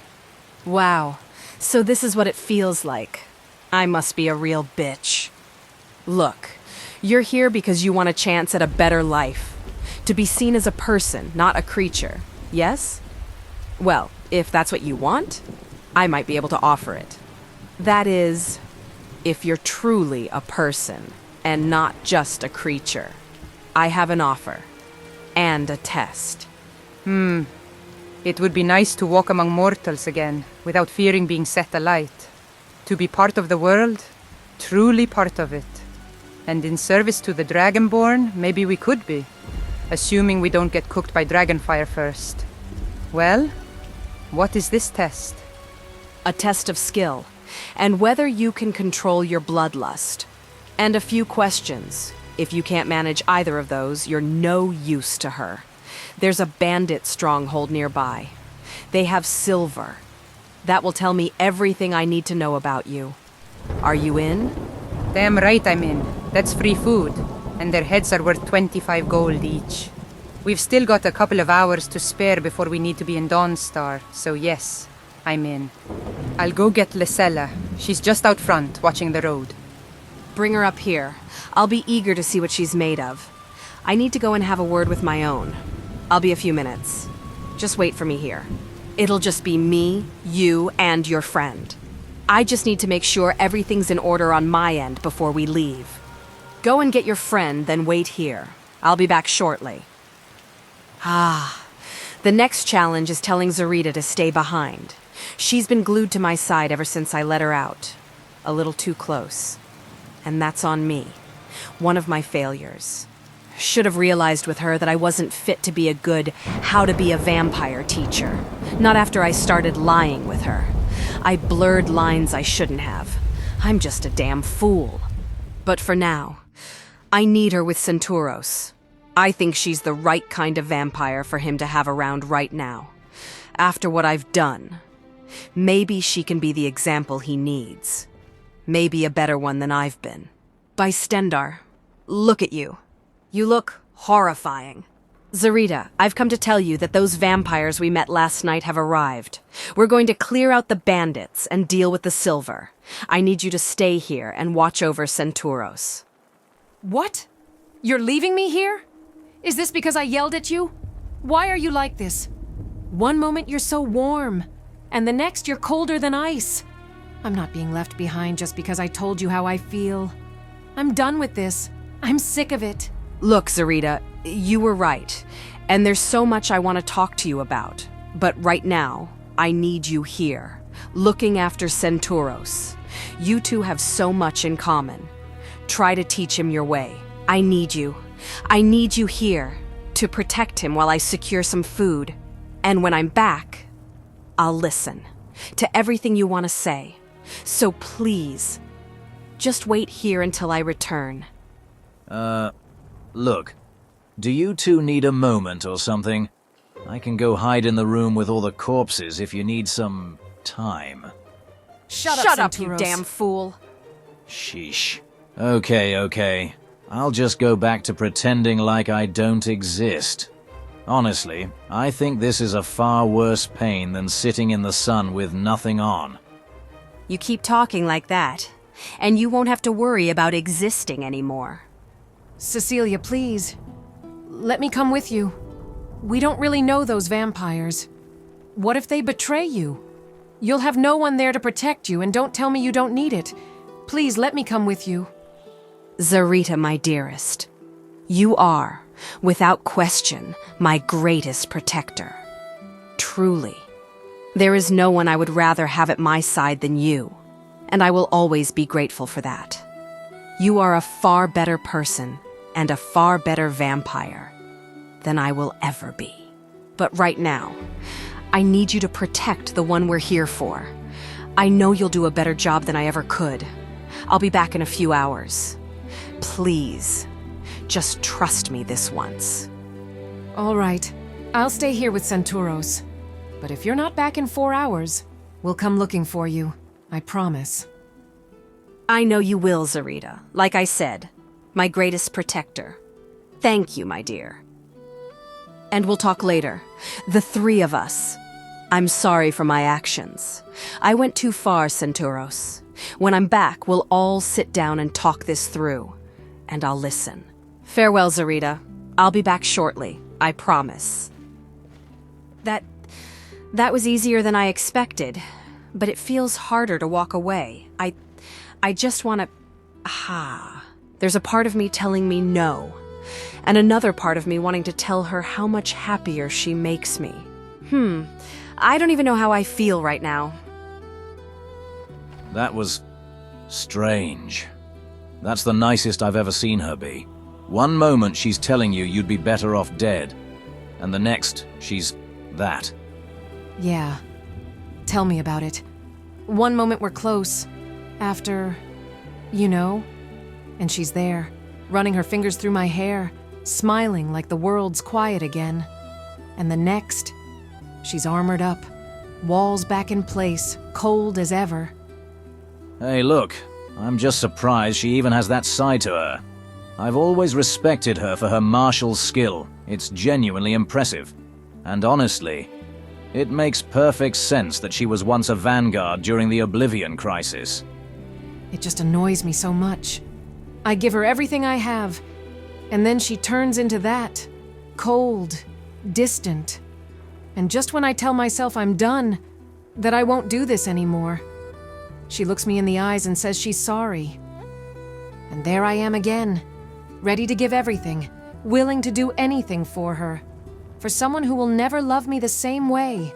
Wow. So this is what it feels like. I must be a real bitch. Look, you're here because you want a chance at a better life. To be seen as a person, not a creature. Yes? Well, if that's what you want, I might be able to offer it. That is, if you're truly a person and not just a creature. I have an offer. And a test. It would be nice to walk among mortals again, without fearing being set alight. To be part of the world, truly part of it. And in service to the Dragonborn, maybe we could be. Assuming we don't get cooked by dragonfire first. Well, what is this test? A test of skill, and whether you can control your bloodlust. And a few questions. If you can't manage either of those, you're no use to her. There's a bandit stronghold nearby. They have silver. That will tell me everything I need to know about you. Are you in? Damn right I'm in. That's free food. And their heads are worth 25 gold each. We've still got a couple of hours to spare before we need to be in Dawnstar, so yes, I'm in. I'll go get Cecilia. She's just out front, watching the road. Bring her up here. I'll be eager to see what she's made of. I need to go and have a word with my own. I'll be a few minutes. Just wait for me here. It'll just be me, you, and your friend. I just need to make sure everything's in order on my end before we leave. Go and get your friend, then wait here. I'll be back shortly. The next challenge is telling Zarita to stay behind. She's been glued to my side ever since I let her out. A little too close. And that's on me. One of my failures. Should have realized with her that I wasn't fit to be a good how to be a vampire teacher. Not after I started lying with her. I blurred lines I shouldn't have. I'm just a damn fool. But for now, I need her with Senturos. I think she's the right kind of vampire for him to have around right now. After what I've done, maybe she can be the example he needs. Maybe a better one than I've been. By Stendar, look at you. You look horrifying. Zarita, I've come to tell you that those vampires we met last night have arrived. We're going to clear out the bandits and deal with the silver. I need you to stay here and watch over Senturos. What? You're leaving me here? Is this because I yelled at you? Why are you like this? One moment you're so warm, and the next you're colder than ice. I'm not being left behind just because I told you how I feel. I'm done with this. I'm sick of it. Look, Zarita, you were right, and there's so much I want to talk to you about. But right now, I need you here, looking after Senturos. You two have so much in common. Try to teach him your way. I need you. I need you here to protect him while I secure some food. And when I'm back, I'll listen to everything you want to say. So please, just wait here until I return. Look, do you two need a moment or something? I can go hide in the room with all the corpses if you need some time. Shut up, you damn fool. Sheesh. Okay. I'll just go back to pretending like I don't exist. Honestly, I think this is a far worse pain than sitting in the sun with nothing on. You keep talking like that, and you won't have to worry about existing anymore. Cecilia, please. Let me come with you. We don't really know those vampires. What if they betray you? You'll have no one there to protect you, and don't tell me you don't need it. Please let me come with you. Zarita, my dearest, you are, without question, my greatest protector. Truly. There is no one I would rather have at my side than you, and I will always be grateful for that. You are a far better person and a far better vampire than I will ever be. But right now, I need you to protect the one we're here for. I know you'll do a better job than I ever could. I'll be back in a few hours. Please, just trust me this once. All right. I'll stay here with Senturos. But if you're not back in 4 hours, we'll come looking for you. I promise. I know you will, Zarita. Like I said, my greatest protector. Thank you, my dear. And we'll talk later. The three of us. I'm sorry for my actions. I went too far, Senturos. When I'm back, we'll all sit down and talk this through. And I'll listen. Farewell, Zarita. I'll be back shortly. I promise. That was easier than I expected, but it feels harder to walk away. I just want to... There's a part of me telling me no, and another part of me wanting to tell her how much happier she makes me. I don't even know how I feel right now. That was... strange. That's the nicest I've ever seen her be. One moment she's telling you you'd be better off dead, and the next, she's that. Yeah. Tell me about it. One moment we're close. After... you know? And she's there, running her fingers through my hair, smiling like the world's quiet again. And the next, she's armored up, walls back in place, cold as ever. Hey, look. I'm just surprised she even has that side to her. I've always respected her for her martial skill. It's genuinely impressive. And honestly, it makes perfect sense that she was once a vanguard during the Oblivion Crisis. It just annoys me so much. I give her everything I have, and then she turns into that. Cold, distant. And just when I tell myself I'm done, that I won't do this anymore, she looks me in the eyes and says she's sorry. And there I am again, ready to give everything, willing to do anything for her. For someone who will never love me the same way.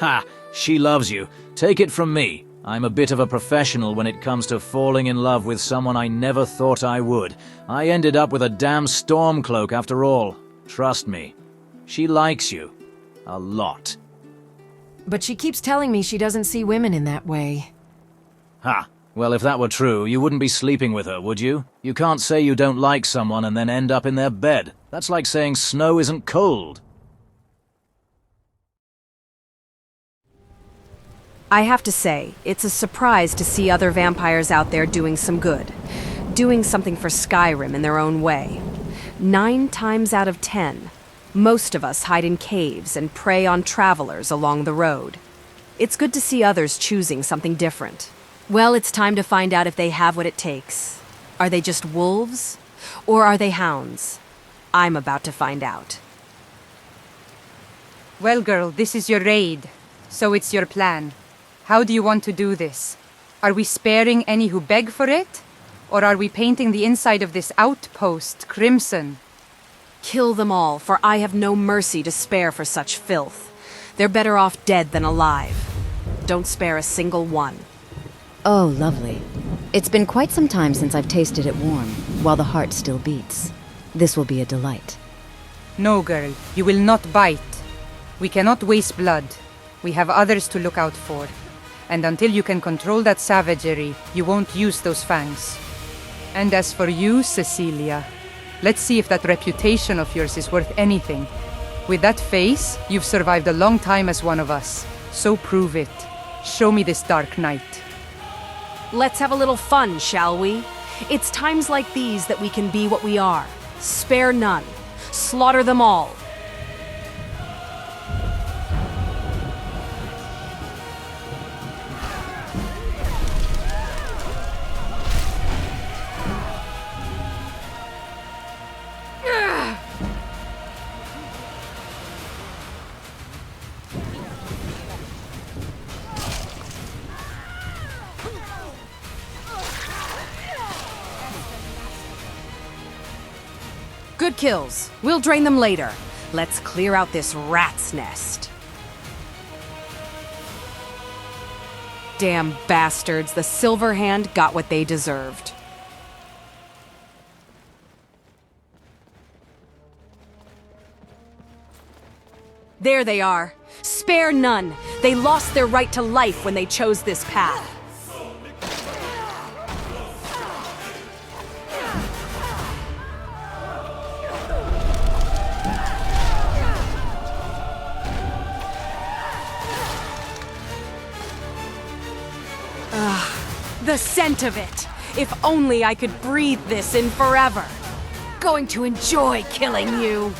Ha! She loves you. Take it from me. I'm a bit of a professional when it comes to falling in love with someone I never thought I would. I ended up with a damn Stormcloak after all. Trust me. She likes you. A lot. But she keeps telling me she doesn't see women in that way. Ha! Well, if that were true, you wouldn't be sleeping with her, would you? You can't say you don't like someone and then end up in their bed. That's like saying snow isn't cold. I have to say, it's a surprise to see other vampires out there doing some good. Doing something for Skyrim in their own way. 9 times out of 10, most of us hide in caves and prey on travelers along the road. It's good to see others choosing something different. Well, it's time to find out if they have what it takes. Are they just wolves? Or are they hounds? I'm about to find out. Well, girl, this is your raid, so it's your plan. How do you want to do this? Are we sparing any who beg for it? Or are we painting the inside of this outpost crimson? Kill them all, for I have no mercy to spare for such filth. They're better off dead than alive. Don't spare a single one. Oh, lovely. It's been quite some time since I've tasted it warm, while the heart still beats. This will be a delight. No, girl, you will not bite. We cannot waste blood. We have others to look out for. And until you can control that savagery, you won't use those fangs. And as for you, Cecilia, let's see if that reputation of yours is worth anything. With that face, you've survived a long time as one of us. So prove it. Show me this dark night. Let's have a little fun, shall we? It's times like these that we can be what we are. Spare none. Slaughter them all. Good kills. We'll drain them later. Let's clear out this rat's nest. Damn bastards, the Silver Hand got what they deserved. There they are. Spare none. They lost their right to life when they chose this path. The scent of it! If only I could breathe this in forever. Going to enjoy killing you.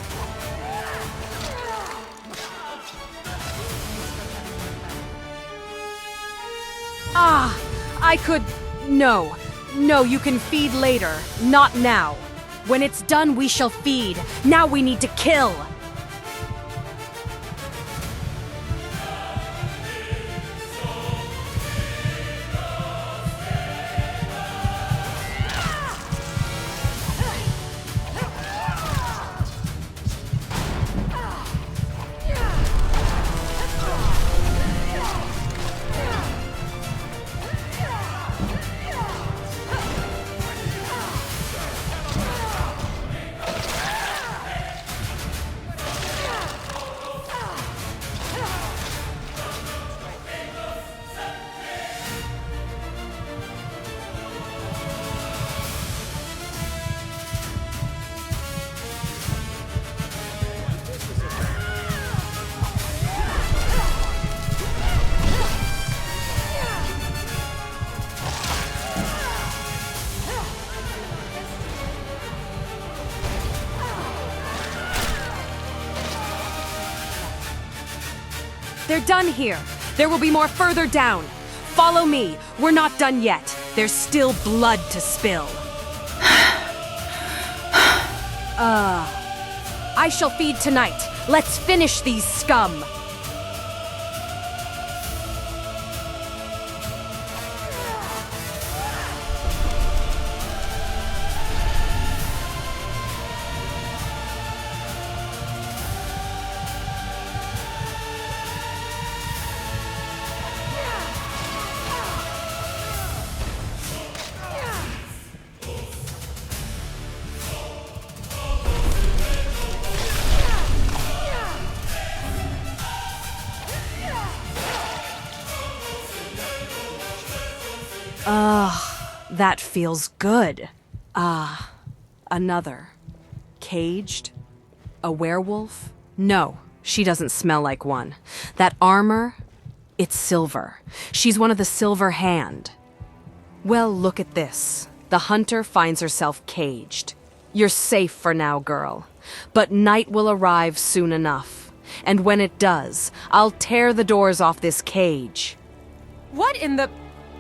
I could... No. No, you can feed later. Not now. When it's done, we shall feed. Now we need to kill. They're done here. There will be more further down. Follow me. We're not done yet. There's still blood to spill. I shall feed tonight. Let's finish these scum. That feels good. Another. Caged? A werewolf? No, she doesn't smell like one. That armor? It's silver. She's one of the Silver Hand. Well, look at this. The hunter finds herself caged. You're safe for now, girl. But night will arrive soon enough. And when it does, I'll tear the doors off this cage. What in the...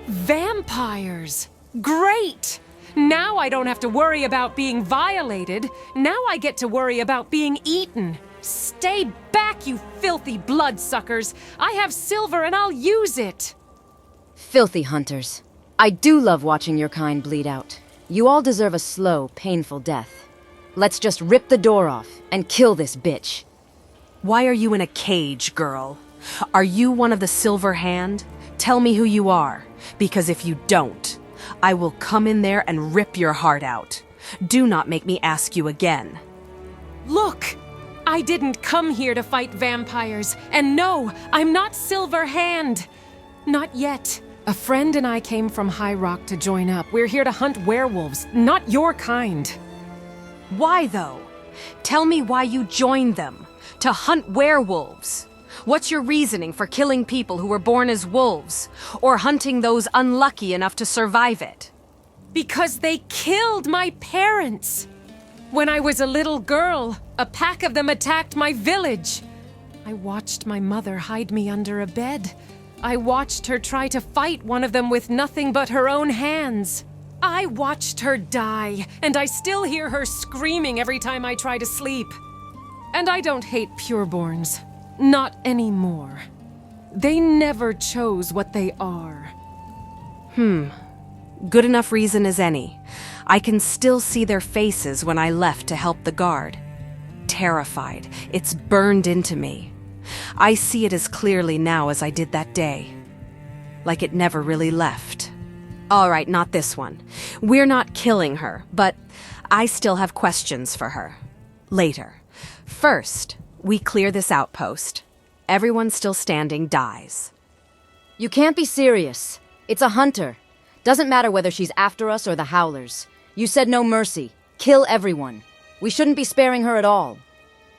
Vampires! Great! Now I don't have to worry about being violated. Now I get to worry about being eaten. Stay back, you filthy bloodsuckers! I have silver and I'll use it! Filthy hunters. I do love watching your kind bleed out. You all deserve a slow, painful death. Let's just rip the door off and kill this bitch. Why are you in a cage, girl? Are you one of the Silver Hand? Tell me who you are, because if you don't, I will come in there and rip your heart out. Do not make me ask you again. Look! I didn't come here to fight vampires, and no, I'm not Silver Hand. Not yet. A friend and I came from High Rock to join up. We're here to hunt werewolves, not your kind. Why, though? Tell me why you joined them. To hunt werewolves. What's your reasoning for killing people who were born as wolves, or hunting those unlucky enough to survive it? Because they killed my parents. When I was a little girl, a pack of them attacked my village. I watched my mother hide me under a bed. I watched her try to fight one of them with nothing but her own hands. I watched her die, and I still hear her screaming every time I try to sleep. And I don't hate pureborns. Not anymore. They never chose what they are. Good enough reason as any. I can still see their faces when I left to help the guard. Terrified. It's burned into me. I see it as clearly now as I did that day. Like it never really left. All right, not this one. We're not killing her, but I still have questions for her. Later. First, we clear this outpost. Everyone still standing dies. You can't be serious. It's a hunter. Doesn't matter whether she's after us or the Howlers. You said no mercy. Kill everyone. We shouldn't be sparing her at all.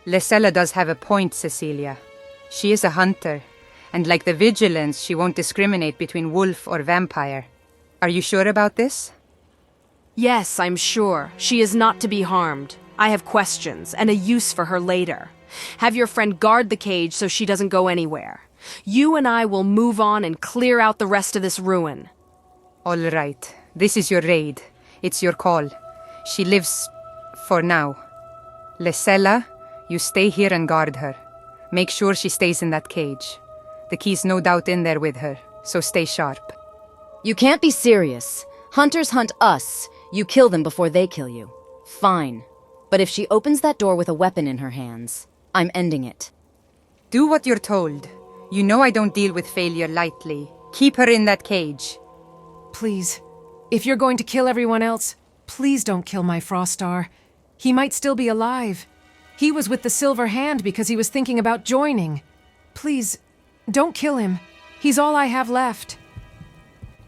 Lesella does have a point, Cecilia. She is a hunter, and like the Vigilants, she won't discriminate between wolf or vampire. Are you sure about this? Yes, I'm sure. She is not to be harmed. I have questions, and a use for her later. Have your friend guard the cage so she doesn't go anywhere. You and I will move on and clear out the rest of this ruin. All right. This is your raid. It's your call. She lives for now. Lesella, you stay here and guard her. Make sure she stays in that cage. The key's no doubt in there with her, so stay sharp. You can't be serious. Hunters hunt us. You kill them before they kill you. Fine. But if she opens that door with a weapon in her hands, I'm ending it. Do what you're told. You know I don't deal with failure lightly. Keep her in that cage. Please, if you're going to kill everyone else, please don't kill my Froststar. He might still be alive. He was with the Silver Hand because he was thinking about joining. Please, don't kill him. He's all I have left.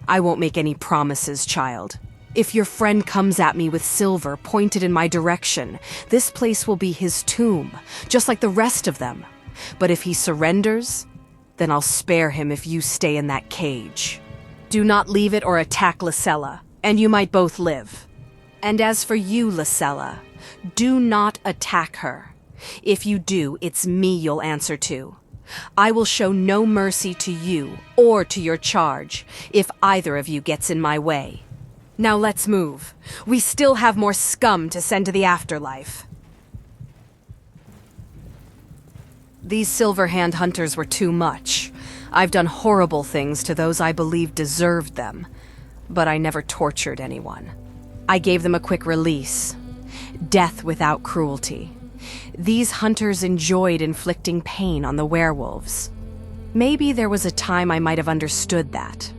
I won't make any promises, child. If your friend comes at me with silver pointed in my direction, this place will be his tomb, just like the rest of them. But if he surrenders, then I'll spare him if you stay in that cage. Do not leave it or attack Lesella, and you might both live. And as for you, Lesella, do not attack her. If you do, it's me you'll answer to. I will show no mercy to you or to your charge if either of you gets in my way. Now let's move. We still have more scum to send to the afterlife. These Silverhand hunters were too much. I've done horrible things to those I believed deserved them, but I never tortured anyone. I gave them a quick release. Death without cruelty. These hunters enjoyed inflicting pain on the werewolves. Maybe there was a time I might have understood that.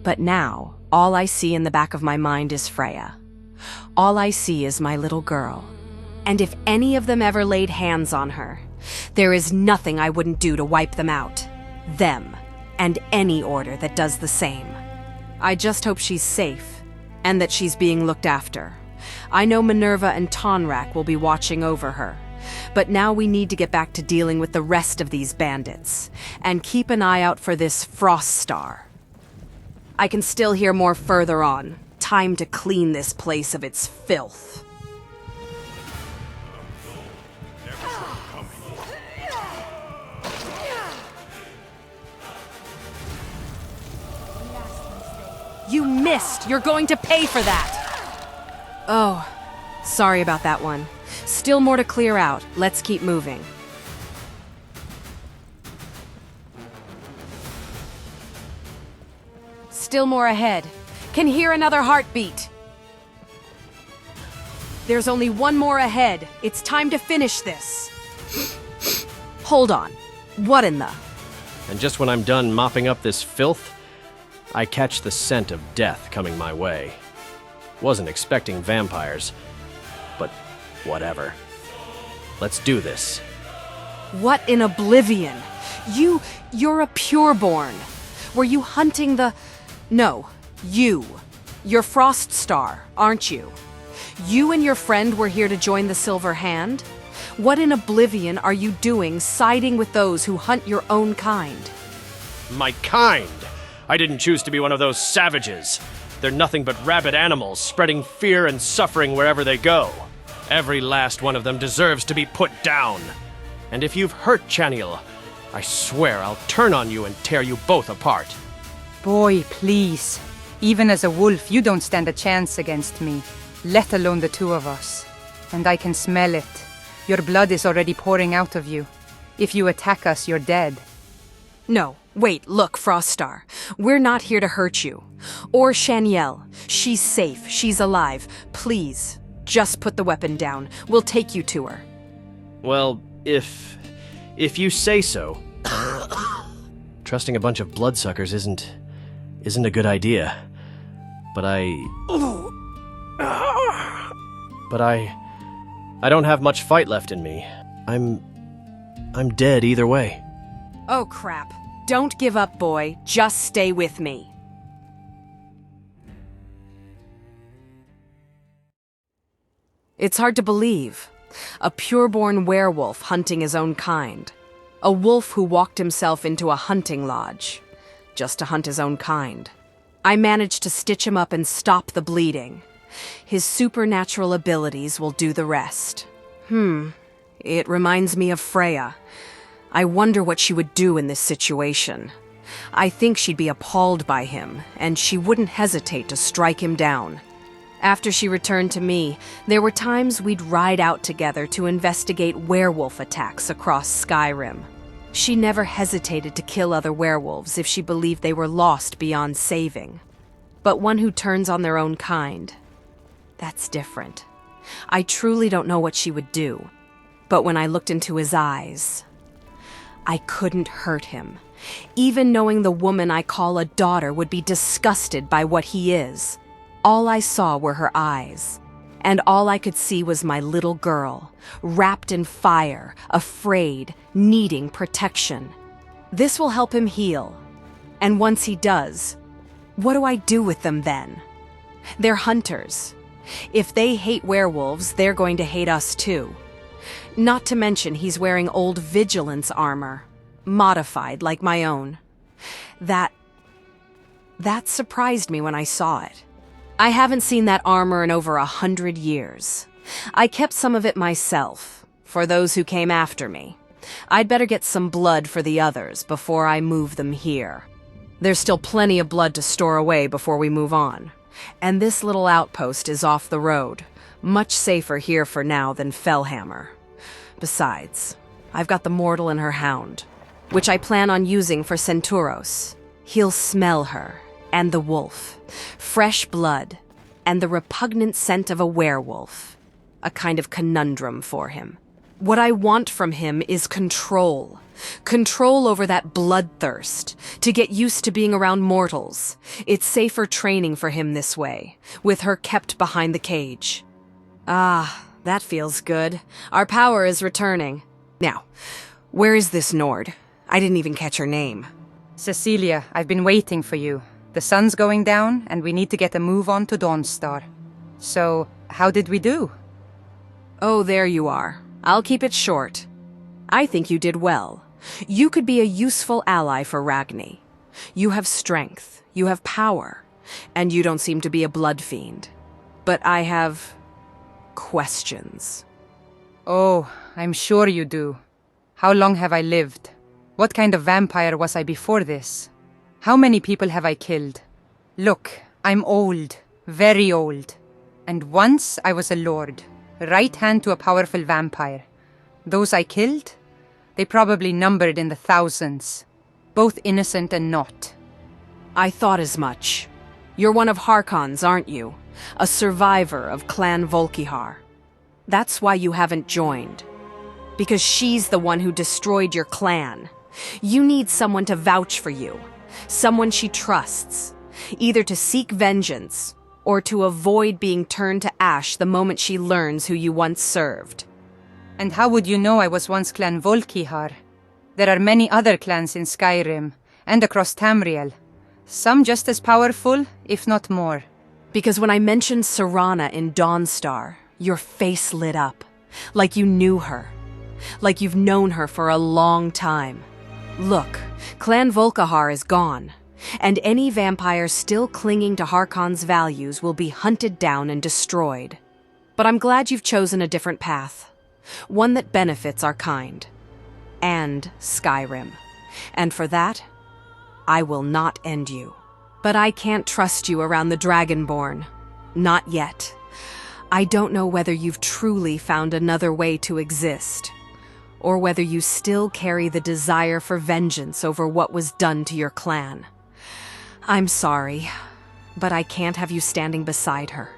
But now, all I see in the back of my mind is Freya. All I see is my little girl. And if any of them ever laid hands on her, there is nothing I wouldn't do to wipe them out. Them, and any order that does the same. I just hope she's safe, and that she's being looked after. I know Minerva and Tonrak will be watching over her. But now we need to get back to dealing with the rest of these bandits, and keep an eye out for this Froststar. I can still hear more further on. Time to clean this place of its filth. You missed! You're going to pay for that! Oh, sorry about that one. Still more to clear out. Let's keep moving. Still more ahead. Can hear another heartbeat. There's only one more ahead. It's time to finish this. Hold on. What in the... And just when I'm done mopping up this filth, I catch the scent of death coming my way. Wasn't expecting vampires, but whatever. Let's do this. What in oblivion? You're a pureborn. Were you hunting the... No, you. You're Froststar, aren't you? You and your friend were here to join the Silver Hand? What in oblivion are you doing siding with those who hunt your own kind? My kind? I didn't choose to be one of those savages. They're nothing but rabid animals, spreading fear and suffering wherever they go. Every last one of them deserves to be put down. And if you've hurt Chaniel, I swear I'll turn on you and tear you both apart. Boy, please. Even as a wolf, you don't stand a chance against me, let alone the two of us. And I can smell it. Your blood is already pouring out of you. If you attack us, you're dead. No, wait, look, Froststar. We're not here to hurt you. Or Chaniel. She's safe, she's alive. Please, just put the weapon down. We'll take you to her. Well, if you say so. Trusting a bunch of bloodsuckers isn't a good idea. But I don't have much fight left in me. I'm dead either way. Oh crap. Don't give up, boy. Just stay with me. It's hard to believe. A pureborn werewolf hunting his own kind. A wolf who walked himself into a hunting lodge, just to hunt his own kind. I managed to stitch him up and stop the bleeding. His supernatural abilities will do the rest. It reminds me of Freya. I wonder what she would do in this situation. I think she'd be appalled by him, and she wouldn't hesitate to strike him down. After she returned to me, there were times we'd ride out together to investigate werewolf attacks across Skyrim. She never hesitated to kill other werewolves if she believed they were lost beyond saving. But one who turns on their own kind, that's different. I truly don't know what she would do. But when I looked into his eyes, I couldn't hurt him. Even knowing the woman I call a daughter would be disgusted by what he is. All I saw were her eyes. And all I could see was my little girl, wrapped in fire, afraid, needing protection. This will help him heal. And once he does, what do I do with them then? They're hunters. If they hate werewolves, they're going to hate us too. Not to mention he's wearing old vigilance armor, modified like my own. That surprised me when I saw it. I haven't seen that armor in over 100 years. I kept some of it myself, for those who came after me. I'd better get some blood for the others before I move them here. There's still plenty of blood to store away before we move on. And this little outpost is off the road. Much safer here for now than Fellhammer. Besides, I've got the mortal and her hound, which I plan on using for Senturos. He'll smell her, and the wolf, fresh blood, and the repugnant scent of a werewolf. A kind of conundrum for him. What I want from him is control. Control over that bloodthirst, to get used to being around mortals. It's safer training for him this way, with her kept behind the cage. Ah, that feels good. Our power is returning. Now, where is this Nord? I didn't even catch her name. Cecilia, I've been waiting for you. The sun's going down, and we need to get a move on to Dawnstar. So, how did we do? Oh, there you are. I'll keep it short. I think you did well. You could be a useful ally for Ragni. You have strength, you have power, and you don't seem to be a blood fiend. But I have questions. Oh, I'm sure you do. How long have I lived? What kind of vampire was I before this? How many people have I killed? Look, I'm old, very old. And once I was a lord, right hand to a powerful vampire. Those I killed? They probably numbered in the thousands. Both innocent and not. I thought as much. You're one of Harkon's, aren't you? A survivor of Clan Volkihar. That's why you haven't joined. Because she's the one who destroyed your clan. You need someone to vouch for you. Someone she trusts. Either to seek vengeance, or to avoid being turned to ash the moment she learns who you once served. And how would you know I was once Clan Volkihar? There are many other clans in Skyrim, and across Tamriel. Some just as powerful, if not more. Because when I mentioned Serana in Dawnstar, your face lit up. Like you knew her. Like you've known her for a long time. Look, Clan Volkihar is gone. And any vampire still clinging to Harkon's values will be hunted down and destroyed. But I'm glad you've chosen a different path. One that benefits our kind. And Skyrim. And for that, I will not end you. But I can't trust you around the Dragonborn. Not yet. I don't know whether you've truly found another way to exist. Or whether you still carry the desire for vengeance over what was done to your clan. I'm sorry, but I can't have you standing beside her.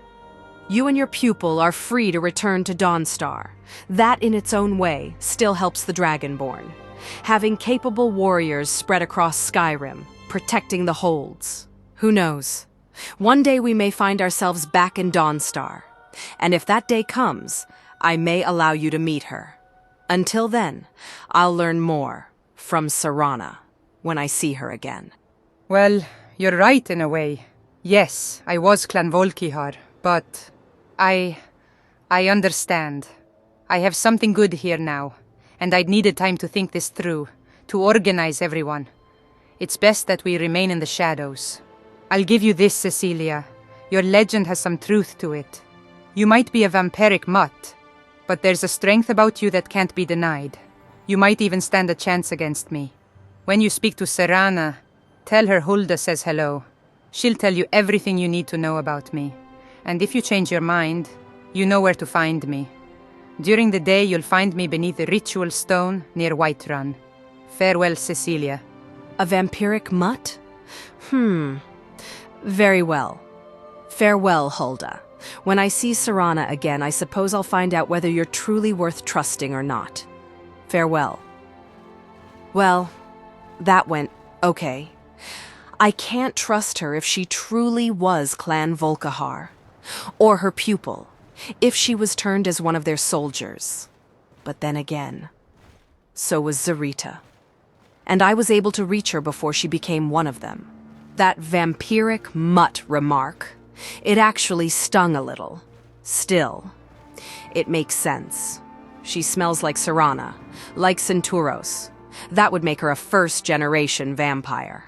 You and your pupil are free to return to Dawnstar. That in its own way still helps the Dragonborn. Having capable warriors spread across Skyrim, protecting the holds. Who knows? One day we may find ourselves back in Dawnstar. And if that day comes, I may allow you to meet her. Until then, I'll learn more from Serana when I see her again. Well, you're right in a way. Yes, I was Clan Volkihar, but I understand. I have something good here now, and I'd needed time to think this through, to organize everyone. It's best that we remain in the shadows. I'll give you this, Cecilia. Your legend has some truth to it. You might be a vampiric mutt, but there's a strength about you that can't be denied. You might even stand a chance against me. When you speak to Serana, tell her Hulda says hello. She'll tell you everything you need to know about me. And if you change your mind, you know where to find me. During the day, you'll find me beneath the ritual stone near Whiterun. Farewell, Cecilia. A vampiric mutt? Very well. Farewell, Hulda. When I see Serana again, I suppose I'll find out whether you're truly worth trusting or not. Farewell. Well, that went okay. I can't trust her if she truly was Clan Volkihar, or her pupil, if she was turned as one of their soldiers. But then again, so was Zarita. And I was able to reach her before she became one of them. That vampiric mutt remark, it actually stung a little. Still, it makes sense. She smells like Serana, like Senturos. That would make her a first-generation vampire.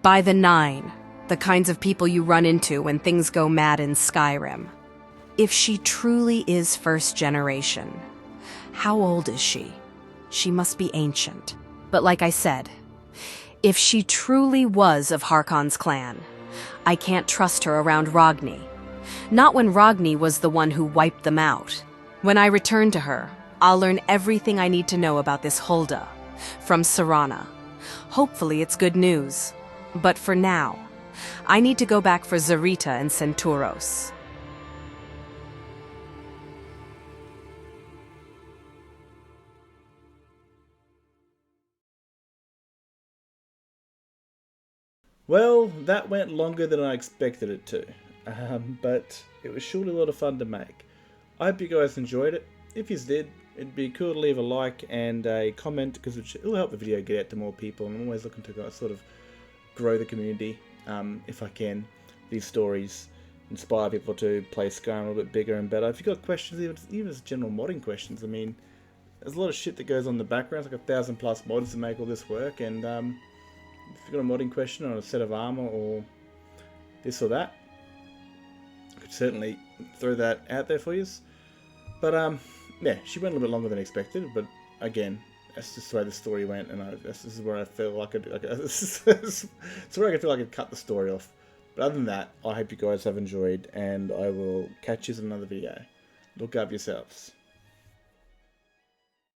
By the 9, the kinds of people you run into when things go mad in Skyrim. If she truly is first generation, how old is she? She must be ancient. But like I said, if she truly was of Harkon's clan, I can't trust her around Ragni. Not when Ragni was the one who wiped them out. When I return to her, I'll learn everything I need to know about this Hulda from Serana. Hopefully it's good news. But for now, I need to go back for Zarita and Senturos. Well, that went longer than I expected it to, but it was surely a lot of fun to make. I hope you guys enjoyed it. If you did, it'd be cool to leave a like and a comment, because it'll help the video get out to more people. I'm always looking to sort of grow the community, if I can. These stories inspire people to play Skyrim a little bit bigger and better. If you've got questions, even as general modding questions, I mean, there's a lot of shit that goes on in the background. It's like 1,000+ mods to make all this work, and if you've got a modding question on a set of armor or this or that, I could certainly throw that out there for you. But yeah, she went a little bit longer than expected, but again, that's just the way the story went, and this is where I feel like it's where I feel like I could cut the story off. But other than that, I hope you guys have enjoyed, and I will catch you in another video. Look up yourselves.